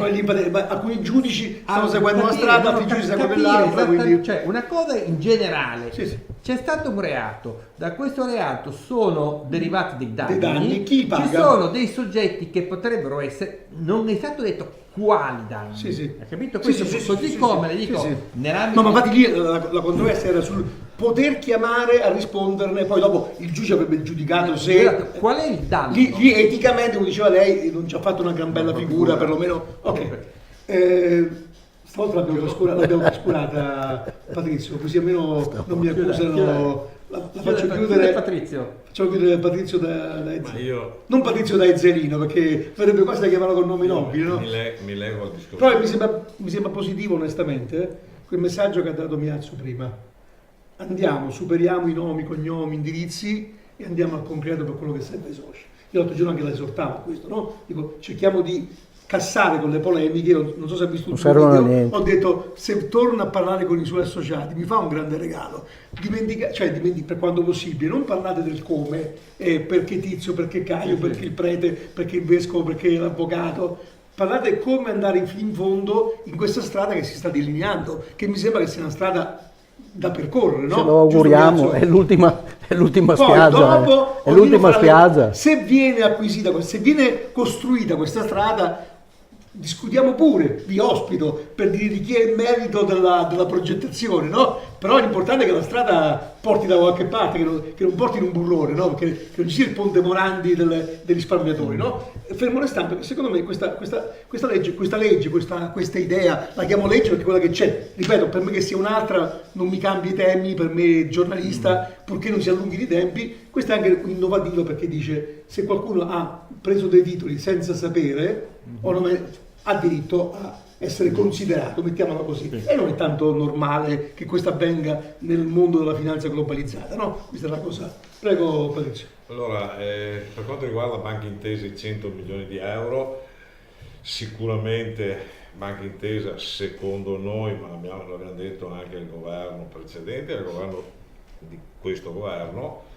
Ma alcuni giudici stanno seguendo una strada, altri giudici seguono l'altra. Cioè, una cosa in generale, c'è stato un reato, da questo reato sono derivati dei danni, chi paga? Ci sono dei soggetti che potrebbero essere, non è stato detto quali danni, hai capito? Questo così come le dico nell'ambito... No, ma infatti lì la controversia era sul poter chiamare a risponderne, poi dopo il giudice avrebbe giudicato se... Qual è il danno? Lì eticamente, come diceva lei, non ci ha fatto una gran bella figura, perlomeno... Ok. Stavolta l'abbiamo trascurata, Patrizio, così almeno non mi accusano... La faccio chiudere Patrizio. Facciamo chiudere Patrizio da non Patrizio da Ezzelino, perché verrebbe quasi da chiamarlo con nomi nobili, no? Mi lego al discorso. Però mi sembra positivo, onestamente, quel messaggio che ha dato Miazzo prima. Andiamo, superiamo i nomi, cognomi, indirizzi e andiamo al concreto per quello che serve ai soci. Io l'altro giorno anche la esortavo a questo, no? Dico, cerchiamo di cassare con le polemiche. Non so se hai visto il tuo video, ho detto, se torna a parlare con i suoi associati mi fa un grande regalo, per quanto possibile non parlate del come, perché Tizio, perché Caio, perché il prete, perché il vescovo, perché l'avvocato, parlate come andare in fondo in questa strada che si sta delineando, che mi sembra che sia una strada da percorrere, no? Ce lo auguriamo, è l'ultima spiaggia. Dopo, è l'ultima spiaggia. Se viene acquisita, se viene costruita questa strada, discutiamo pure, vi ospito per dire di chi è il merito della progettazione, no? Però l'importante è che la strada porti da qualche parte, che non porti in un burrone, no? Che non ci sia il ponte Morandi dei risparmiatori, no? Fermo restando, perché secondo me questa legge, questa idea, la chiamo legge perché è quella che c'è, ripeto, per me che sia un'altra non mi cambia i temi, per me giornalista, purché non si allunghino i tempi. Questo è anche innovativo perché dice, se qualcuno ha preso dei titoli senza sapere, ha diritto a essere considerato, mettiamola così, e non è tanto normale che questo avvenga nel mondo della finanza globalizzata, no? Questa è la cosa. Prego Patrizio. Allora, per quanto riguarda Banca Intesa, i 100 milioni di euro, sicuramente Banca Intesa, secondo noi, ma l'abbiamo detto anche il governo precedente, il governo di questo governo,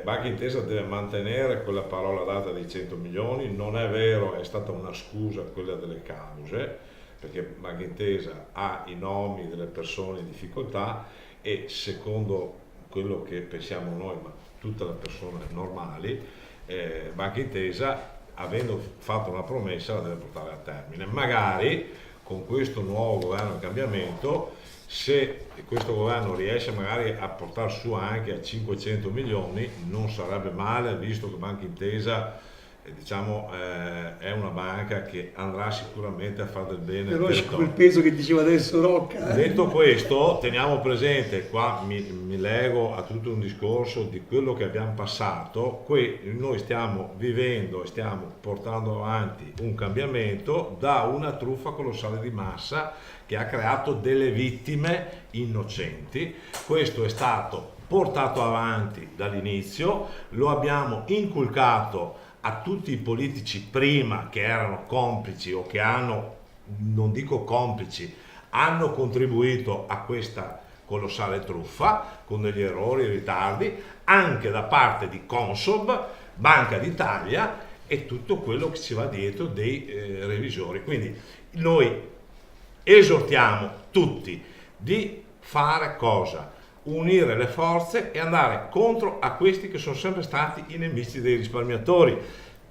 Banca Intesa deve mantenere quella parola data dei 100 milioni, non è vero, è stata una scusa quella delle cause, perché Banca Intesa ha i nomi delle persone in difficoltà e secondo quello che pensiamo noi, ma tutte le persone normali, Banca Intesa, avendo fatto una promessa, la deve portare a termine. Magari con questo nuovo governo di cambiamento, se questo governo riesce magari a portare su anche a 500 milioni, non sarebbe male, visto che Banca Intesa è una banca che andrà sicuramente a fare del bene. Però c'è quel peso che diceva adesso Rocca. Detto questo, teniamo presente, qua mi lego a tutto un discorso di quello che abbiamo passato. Qui noi stiamo vivendo e stiamo portando avanti un cambiamento da una truffa colossale di massa che ha creato delle vittime innocenti. Questo è stato portato avanti dall'inizio, lo abbiamo inculcato a tutti i politici prima che erano complici o che hanno, non dico complici, hanno contribuito a questa colossale truffa con degli errori e ritardi anche da parte di Consob, Banca d'Italia e tutto quello che ci va dietro dei revisori. Quindi noi esortiamo tutti di fare cosa? Unire le forze e andare contro a questi che sono sempre stati i nemici dei risparmiatori,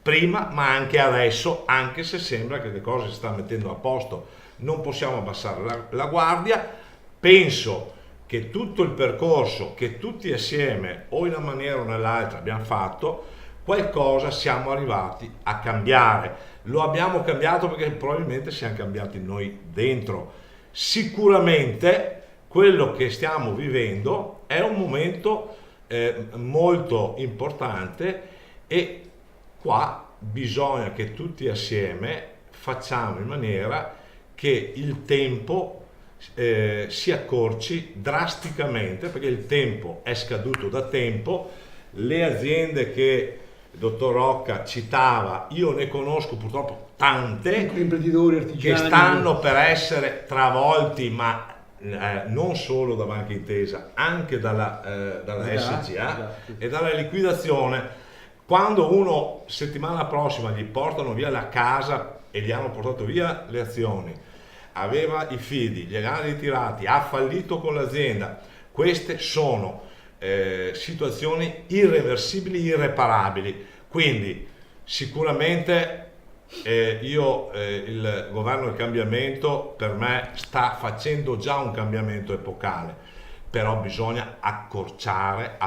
prima ma anche adesso, anche se sembra che le cose si stanno mettendo a posto. Non possiamo abbassare la guardia. Penso che tutto il percorso che tutti assieme o in una maniera o nell'altra abbiamo fatto, qualcosa siamo arrivati a cambiare. Lo abbiamo cambiato perché probabilmente siamo cambiati noi dentro. Sicuramente quello che stiamo vivendo è un momento molto importante e qua bisogna che tutti assieme facciamo in maniera che il tempo si accorci drasticamente, perché il tempo è scaduto da tempo. Le aziende che il dottor Rocca citava, io ne conosco purtroppo tante, imprenditori, artigiani, che stanno per essere travolti, ma non solo da Banca Intesa, anche dalla SGA e dalla liquidazione. Quando uno settimana prossima gli portano via la casa e gli hanno portato via le azioni, aveva i fidi, gli hanno ritirati, ha fallito con l'azienda, queste sono situazioni irreversibili, irreparabili. Quindi sicuramente il governo del cambiamento per me sta facendo già un cambiamento epocale, però bisogna accorciare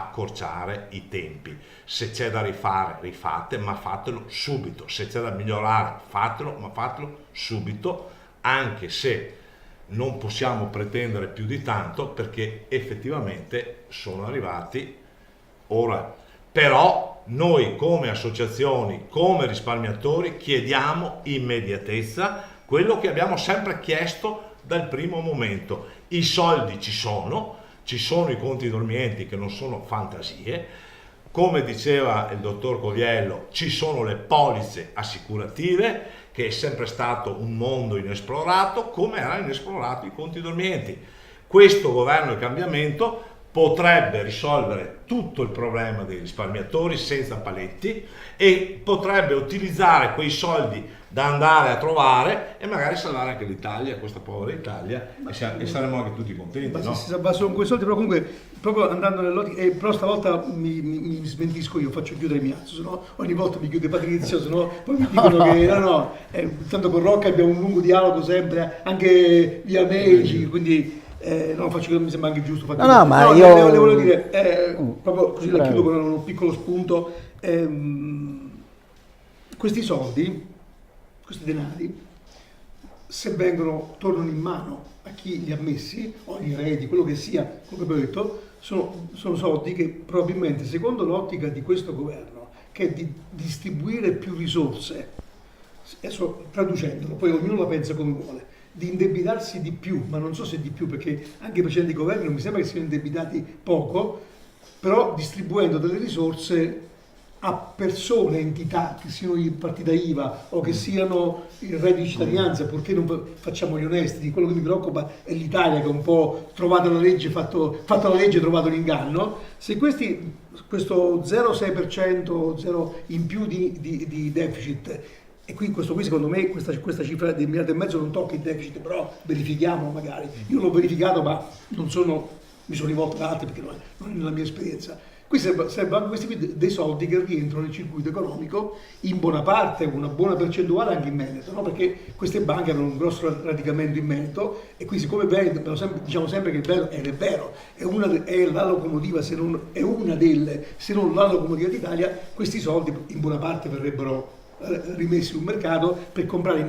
i tempi. Se c'è da rifare, rifate, ma fatelo subito. Se c'è da migliorare, fatelo, ma fatelo subito, anche se non possiamo pretendere più di tanto, perché effettivamente sono arrivati ora. Però noi come associazioni, come risparmiatori, chiediamo immediatezza, quello che abbiamo sempre chiesto dal primo momento. I soldi ci sono i conti dormienti che non sono fantasie, come diceva il dottor Coviello, ci sono le polizze assicurative, che è sempre stato un mondo inesplorato, come era inesplorato i conti dormienti. Questo governo del cambiamento potrebbe risolvere tutto il problema dei risparmiatori senza paletti e potrebbe utilizzare quei soldi da andare a trovare e magari salvare anche l'Italia, questa povera Italia, e saremo anche tutti contenti. Ma no? si salva solo con quei soldi, però comunque, proprio andando nell'ottica, però stavolta mi smentisco io, faccio chiudere mi alzo, sennò ogni volta mi chiude Patrizio, sennò poi mi dicono che tanto con Rocca abbiamo un lungo dialogo sempre, anche via mail, quindi faccio, mi sembra anche giusto. Ma io le volevo dire, proprio così la chiudo con un piccolo spunto, questi soldi, questi denari, se tornano in mano a chi li ha messi, o agli eredi, quello che sia, quello che abbiamo detto, sono soldi che probabilmente, secondo l'ottica di questo governo, che è di distribuire più risorse, adesso traducendolo, poi ognuno la pensa come vuole, di indebitarsi di più, ma non so se di più, perché anche i precedenti governi non mi sembra che siano indebitati poco, però distribuendo delle risorse a persone, entità, che siano i partita IVA o che siano il reddito di cittadinanza, purché non facciamo gli onesti. Quello che mi preoccupa è l'Italia, che è un po' trovata la legge, fatta la legge, trovato l'inganno. Se questo 0,6% in più di deficit, e questo qui secondo me questa cifra di 1,5 miliardi non tocca il deficit, però verifichiamo magari. Io l'ho verificato, ma mi sono rivolto ad altri perché non è nella mia esperienza. Qui servono questi qui dei soldi che rientrano nel circuito economico in buona parte, una buona percentuale anche in Veneto, no? Perché queste banche hanno un grosso radicamento in Veneto e qui, siccome Veneto, diciamo sempre che il Veneto è la locomotiva, se non è una delle, se non la locomotiva d'Italia, questi soldi in buona parte verrebbero rimessi sul mercato per comprare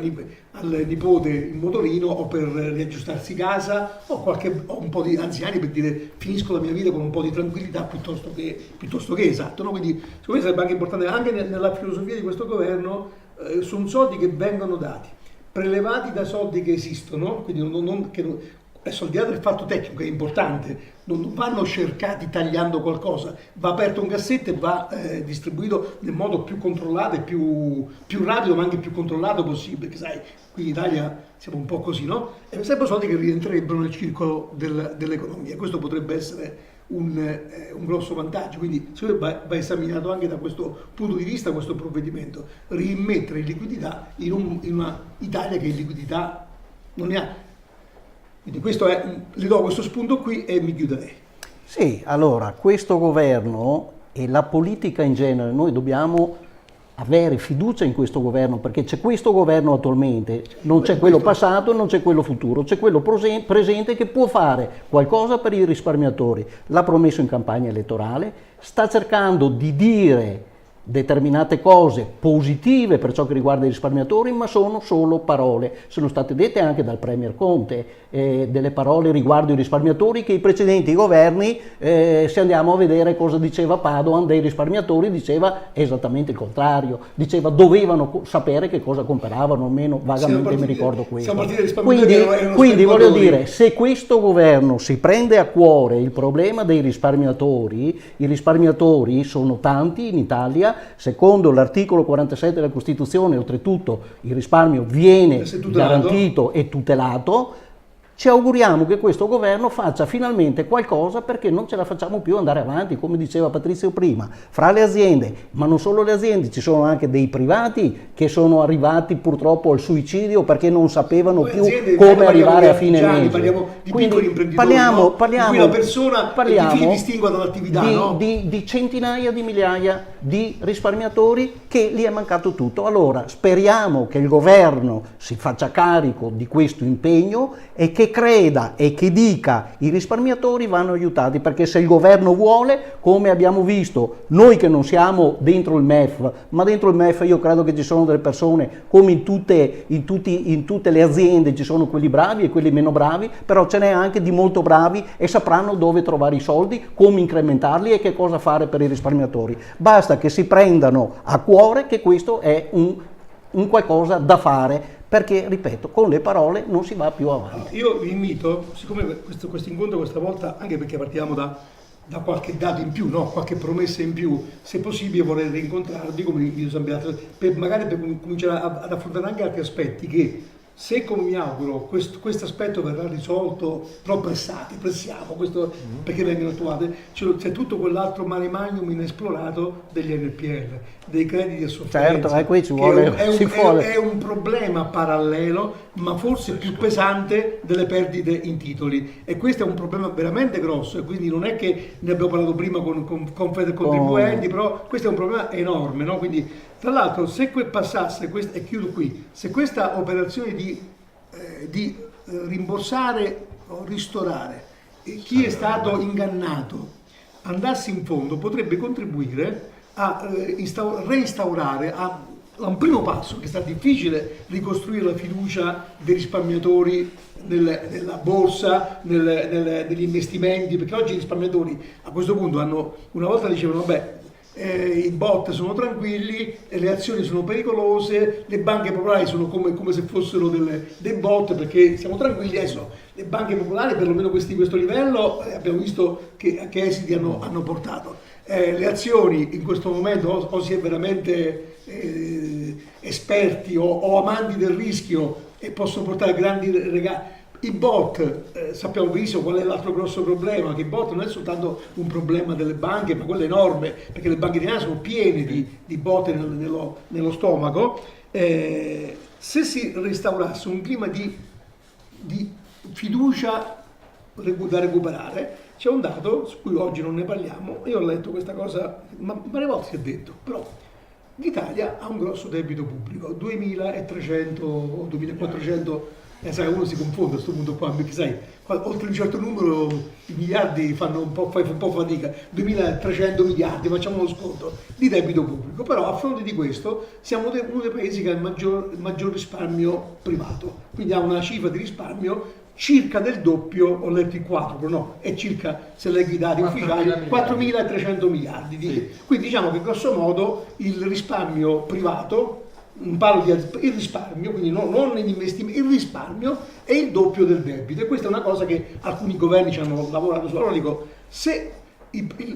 al nipote il motorino o per riaggiustarsi casa o un po' di anziani per dire finisco la mia vita con un po' di tranquillità piuttosto che esatto, no? Quindi secondo me sarebbe anche importante, anche nella filosofia di questo governo, sono soldi che vengono dati, prelevati da soldi che esistono, quindi adesso al di là del fatto tecnico che è importante, non vanno cercati tagliando qualcosa, va aperto un cassetto e va distribuito nel modo più controllato e più rapido, ma anche più controllato possibile, perché sai, qui in Italia siamo un po' così, no? E sempre soldi che rientrerebbero nel circolo dell'economia. Questo potrebbe essere un grosso vantaggio, quindi va esaminato anche da questo punto di vista questo provvedimento, rimettere in liquidità in una Italia che in liquidità non ne ha. Quindi le do questo spunto qui e mi chiuderei. Sì, allora, questo governo e la politica in genere, noi dobbiamo avere fiducia in questo governo, perché c'è questo governo attualmente, non c'è quello passato, non c'è quello futuro, c'è quello presente che può fare qualcosa per i risparmiatori. L'ha promesso in campagna elettorale, sta cercando di dire determinate cose positive per ciò che riguarda i risparmiatori, ma sono solo parole. Sono state dette anche dal Premier Conte delle parole riguardo i risparmiatori che i precedenti governi, se andiamo a vedere cosa diceva Padoan dei risparmiatori, diceva esattamente il contrario, diceva dovevano sapere che cosa compravano, almeno vagamente mi ricordo questo. Quindi voglio dire, se questo governo si prende a cuore il problema dei risparmiatori, i risparmiatori sono tanti in Italia. Secondo l'articolo 47 della Costituzione, oltretutto, il risparmio viene garantito e tutelato. Ci auguriamo che questo governo faccia finalmente qualcosa, perché non ce la facciamo più andare avanti, come diceva Patrizio prima, fra le aziende, ma non solo le aziende, ci sono anche dei privati che sono arrivati purtroppo al suicidio perché non sapevano più come arrivare a fine mese. Parliamo di piccoli imprenditori, parliamo in cui la persona si distingue dall'attività, di centinaia di migliaia di risparmiatori che gli è mancato tutto. Allora speriamo che il governo si faccia carico di questo impegno e che creda e che dica i risparmiatori vanno aiutati, perché se il governo vuole, come abbiamo visto, noi che non siamo dentro il MEF, ma dentro il MEF io credo che ci sono delle persone, come in tutte le aziende ci sono quelli bravi e quelli meno bravi, però ce n'è anche di molto bravi e sapranno dove trovare i soldi, come incrementarli e che cosa fare per i risparmiatori. Basta che si prendano a cuore che questo è un qualcosa da fare, perché, ripeto, con le parole non si va più avanti. Io vi invito, siccome questo incontro questa volta, anche perché partiamo da qualche dato in più, qualche promessa in più, se possibile vorrei rincontrarvi, come invito sempre altri, per cominciare ad affrontare anche altri aspetti che, se come mi auguro questo aspetto verrà risolto, però pressiamo perché vengono attuate, c'è tutto quell'altro mare magnum inesplorato degli NPL, dei crediti a sofferenza. Certo, qui ci vuole, è un problema parallelo, ma forse più pesante delle perdite in titoli, e questo è un problema veramente grosso, e quindi non è che ne abbiamo parlato prima con Federcontribuenti, però questo è un problema enorme, Quindi, tra l'altro, se passasse, e chiudo qui, se questa operazione di rimborsare o ristorare chi è stato ingannato andasse in fondo, potrebbe contribuire a reinstaurare a un primo passo, che sta difficile ricostruire la fiducia dei risparmiatori nella borsa, negli investimenti, perché oggi i risparmiatori a questo punto una volta dicevano i bot sono tranquilli, le azioni sono pericolose, le banche popolari sono come se fossero dei bot, perché siamo tranquilli. Adesso le banche popolari, perlomeno questo livello, abbiamo visto che esiti hanno portato. Le azioni in questo momento o si è veramente esperti o amanti del rischio e possono portare grandi regali. I bot, sappiamo benissimo qual è l'altro grosso problema, che i bot non è soltanto un problema delle banche, ma quello è enorme, perché le banche italiane sono piene di bot nello stomaco. Se si restaurasse un clima di fiducia da recuperare, c'è un dato su cui oggi non ne parliamo. Io ho letto questa cosa, ma varie volte si è detto, però l'Italia ha un grosso debito pubblico, 2.300 o 2.400, sai, uno si confonde a questo punto qua, perché sai, oltre un certo numero i miliardi fai un po' fatica, 2.300 miliardi, facciamo uno sconto di debito pubblico, però a fronte di questo siamo uno dei paesi che ha il maggior risparmio privato, quindi ha una cifra di risparmio circa del doppio, ho letto il quadruplo, è circa, se leggi i dati ufficiali, 4.300 miliardi. Sì. Quindi diciamo che grosso modo il risparmio privato, parlo di il risparmio, quindi non gli investimenti, il risparmio è il doppio del debito, e questa è una cosa che alcuni governi ci hanno lavorato su. Allora dico, se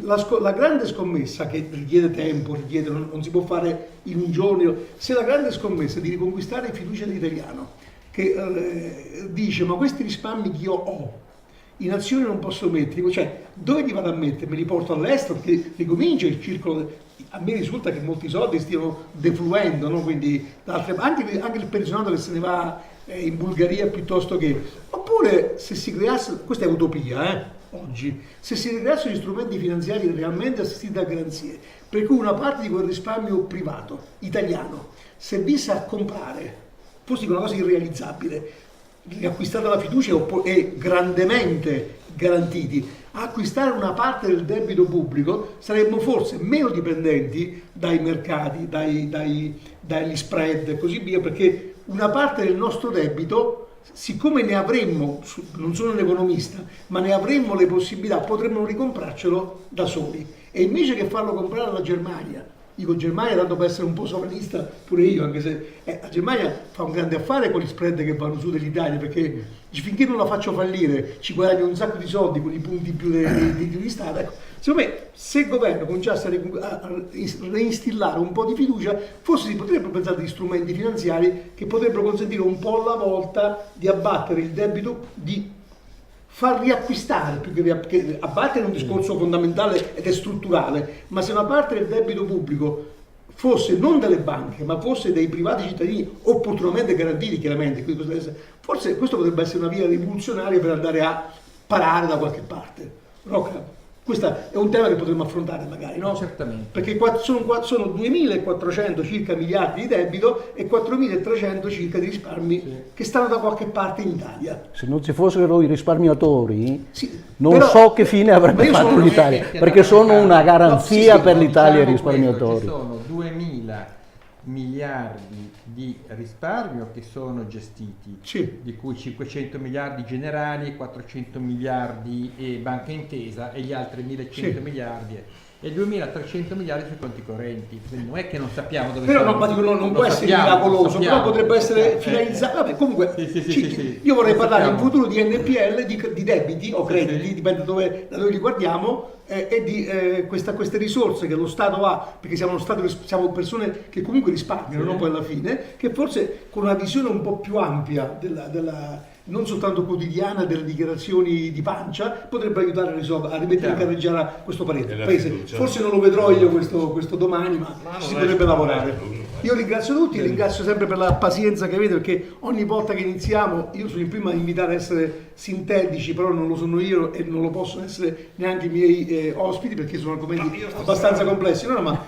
la grande scommessa, che richiede tempo, non si può fare in un giorno, se la grande scommessa di riconquistare fiducia dell'italiano, che dice ma questi risparmi che io ho in azioni non posso metterli, cioè dove li vado a mettere? Me li porto all'estero, perché ricomincia il circolo. A me risulta che molti soldi stiano defluendo, quindi anche il pensionato che se ne va in Bulgaria piuttosto che, oppure se si creasse, questa è utopia oggi, se si creassero gli strumenti finanziari realmente assistiti da garanzie, per cui una parte di quel risparmio privato italiano servisse a comprare, fosse una cosa irrealizzabile, riacquistata la fiducia e grandemente garantiti, acquistare una parte del debito pubblico, saremmo forse meno dipendenti dai mercati, dagli spread e così via, perché una parte del nostro debito, siccome ne avremmo, non sono un economista, ma ne avremmo le possibilità, potremmo ricomprarcelo da soli, e invece che farlo comprare alla Germania. Dico Germania tanto per essere un po' sovranista pure io, anche se la Germania fa un grande affare con gli spread che vanno su dell'Italia, perché finché non la faccio fallire ci guadagno un sacco di soldi con i punti più di Stato. Ecco, Secondo me, se il governo cominciasse a reinstillare un po' di fiducia, forse si potrebbero pensare di strumenti finanziari che potrebbero consentire un po' alla volta di abbattere il debito, di far riacquistare, più che abbattere è un discorso fondamentale ed è strutturale, ma se una parte del debito pubblico fosse non delle banche, ma fosse dei privati cittadini opportunamente garantiti, chiaramente, forse questo potrebbe essere una via rivoluzionaria per andare a parare da qualche parte. Rocca, questo è un tema che potremmo affrontare magari, no? Certamente. Perché sono 2.400 circa miliardi di debito e 4.300 circa di risparmi che stanno da qualche parte in Italia. Se non ci fossero i risparmiatori, non però, so che fine avrebbe fatto l'Italia, perché sono una garanzia per l'Italia i risparmiatori. Ci sono 2.000 miliardi di risparmio che sono gestiti, di cui 500 miliardi generali, 400 miliardi e Banca Intesa e gli altri 1.100 miliardi e 2.300 miliardi sui conti correnti. Quindi non è che non sappiamo dove però sono. non può essere miracoloso, però potrebbe essere finalizzato. Vabbè, comunque io vorrei parlare in futuro di NPL, di debiti o crediti, dipende da dove li guardiamo, e di queste risorse che lo Stato ha, perché siamo persone che comunque risparmiano, non poi alla fine, che forse con una visione un po' più ampia non soltanto quotidiana delle dichiarazioni di pancia, potrebbe aiutare a rimettere in carreggiata questo paese. Forse non lo vedrò io questo domani, ma si potrebbe lavorare. Io ringrazio tutti, ringrazio sempre per la pazienza che avete, perché ogni volta che iniziamo, io sono il primo a invitare a essere sintetici, però non lo sono io e non lo possono essere neanche i miei ospiti, perché sono argomenti abbastanza complessi. Ma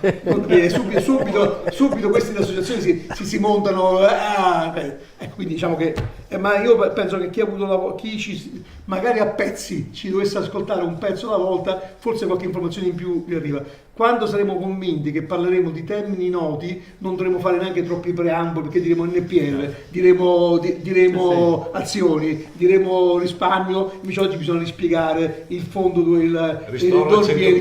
subito queste associazioni si montano, quindi diciamo che ma io penso che chi ha avuto chi magari a pezzi ci dovesse ascoltare un pezzo alla volta, forse qualche informazione in più vi arriva. Quando saremo convinti che parleremo di termini noti, non dovremo fare neanche troppi preamboli, perché diremo NPL, diremo azioni, diremo risparmio. Invece oggi bisogna rispiegare il fondo i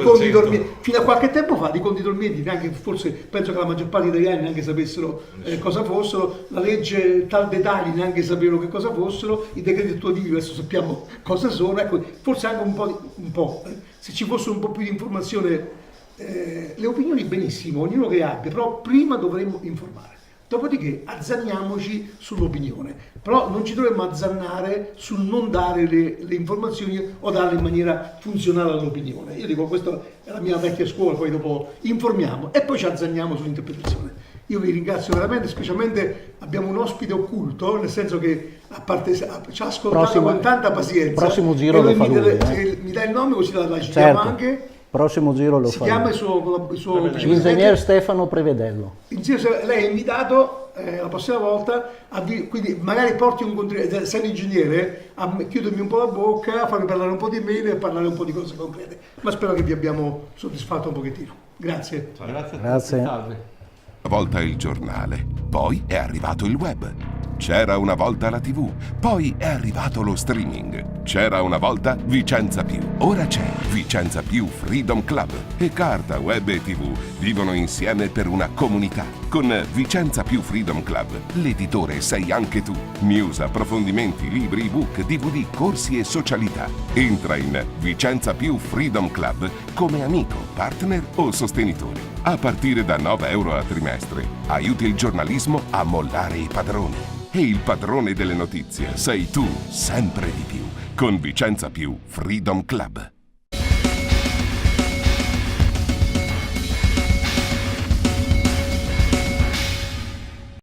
conti dormienti. Fino a qualche tempo fa di conti dormienti neanche, forse penso che la maggior parte degli italiani neanche sapessero cosa fossero, la legge tal dettagli neanche sapevano che cosa fossero, i decreti attuativi adesso sappiamo cosa sono. Ecco, forse anche un po', se ci fosse un po' più di informazione. Le opinioni benissimo, ognuno che abbia, però prima dovremmo informare, dopodiché azzanniamoci sull'opinione, però non ci dovremmo azzannare sul non dare le informazioni o darle in maniera funzionale all'opinione. Io dico, questa è la mia vecchia scuola, poi dopo informiamo e poi ci azzanniamo sull'interpretazione. Io vi ringrazio veramente, specialmente abbiamo un ospite occulto, nel senso che a parte ci ha ascoltato con tanta pazienza. Il prossimo giro lo fa lui. Mi dà il nome così la citiamo anche. Prossimo giro lo fa. Si chiama il suo Ingegner Stefano Prevedello. Lei è invitato la prossima volta, quindi magari porti un contributo, sei un ingegnere, a chiudermi un po' la bocca, a farmi parlare un po' di mail e parlare un po' di cose concrete. Ma spero che vi abbiamo soddisfatto un pochettino. Grazie. Grazie. Una volta il giornale, poi è arrivato il web. C'era una volta la TV, poi è arrivato lo streaming. C'era una volta Vicenza Più, ora c'è Vicenza Più Freedom Club. E carta, web e TV vivono insieme per una comunità. Con Vicenza Più Freedom Club, l'editore sei anche tu. News, approfondimenti, libri, ebook, DVD, corsi e socialità. Entra in Vicenza Più Freedom Club come amico, partner o sostenitore. A partire da €9 a trimestre, aiuti il giornalismo a mollare i padroni. E il padrone delle notizie sei tu, sempre di più, con Vicenza Più Freedom Club.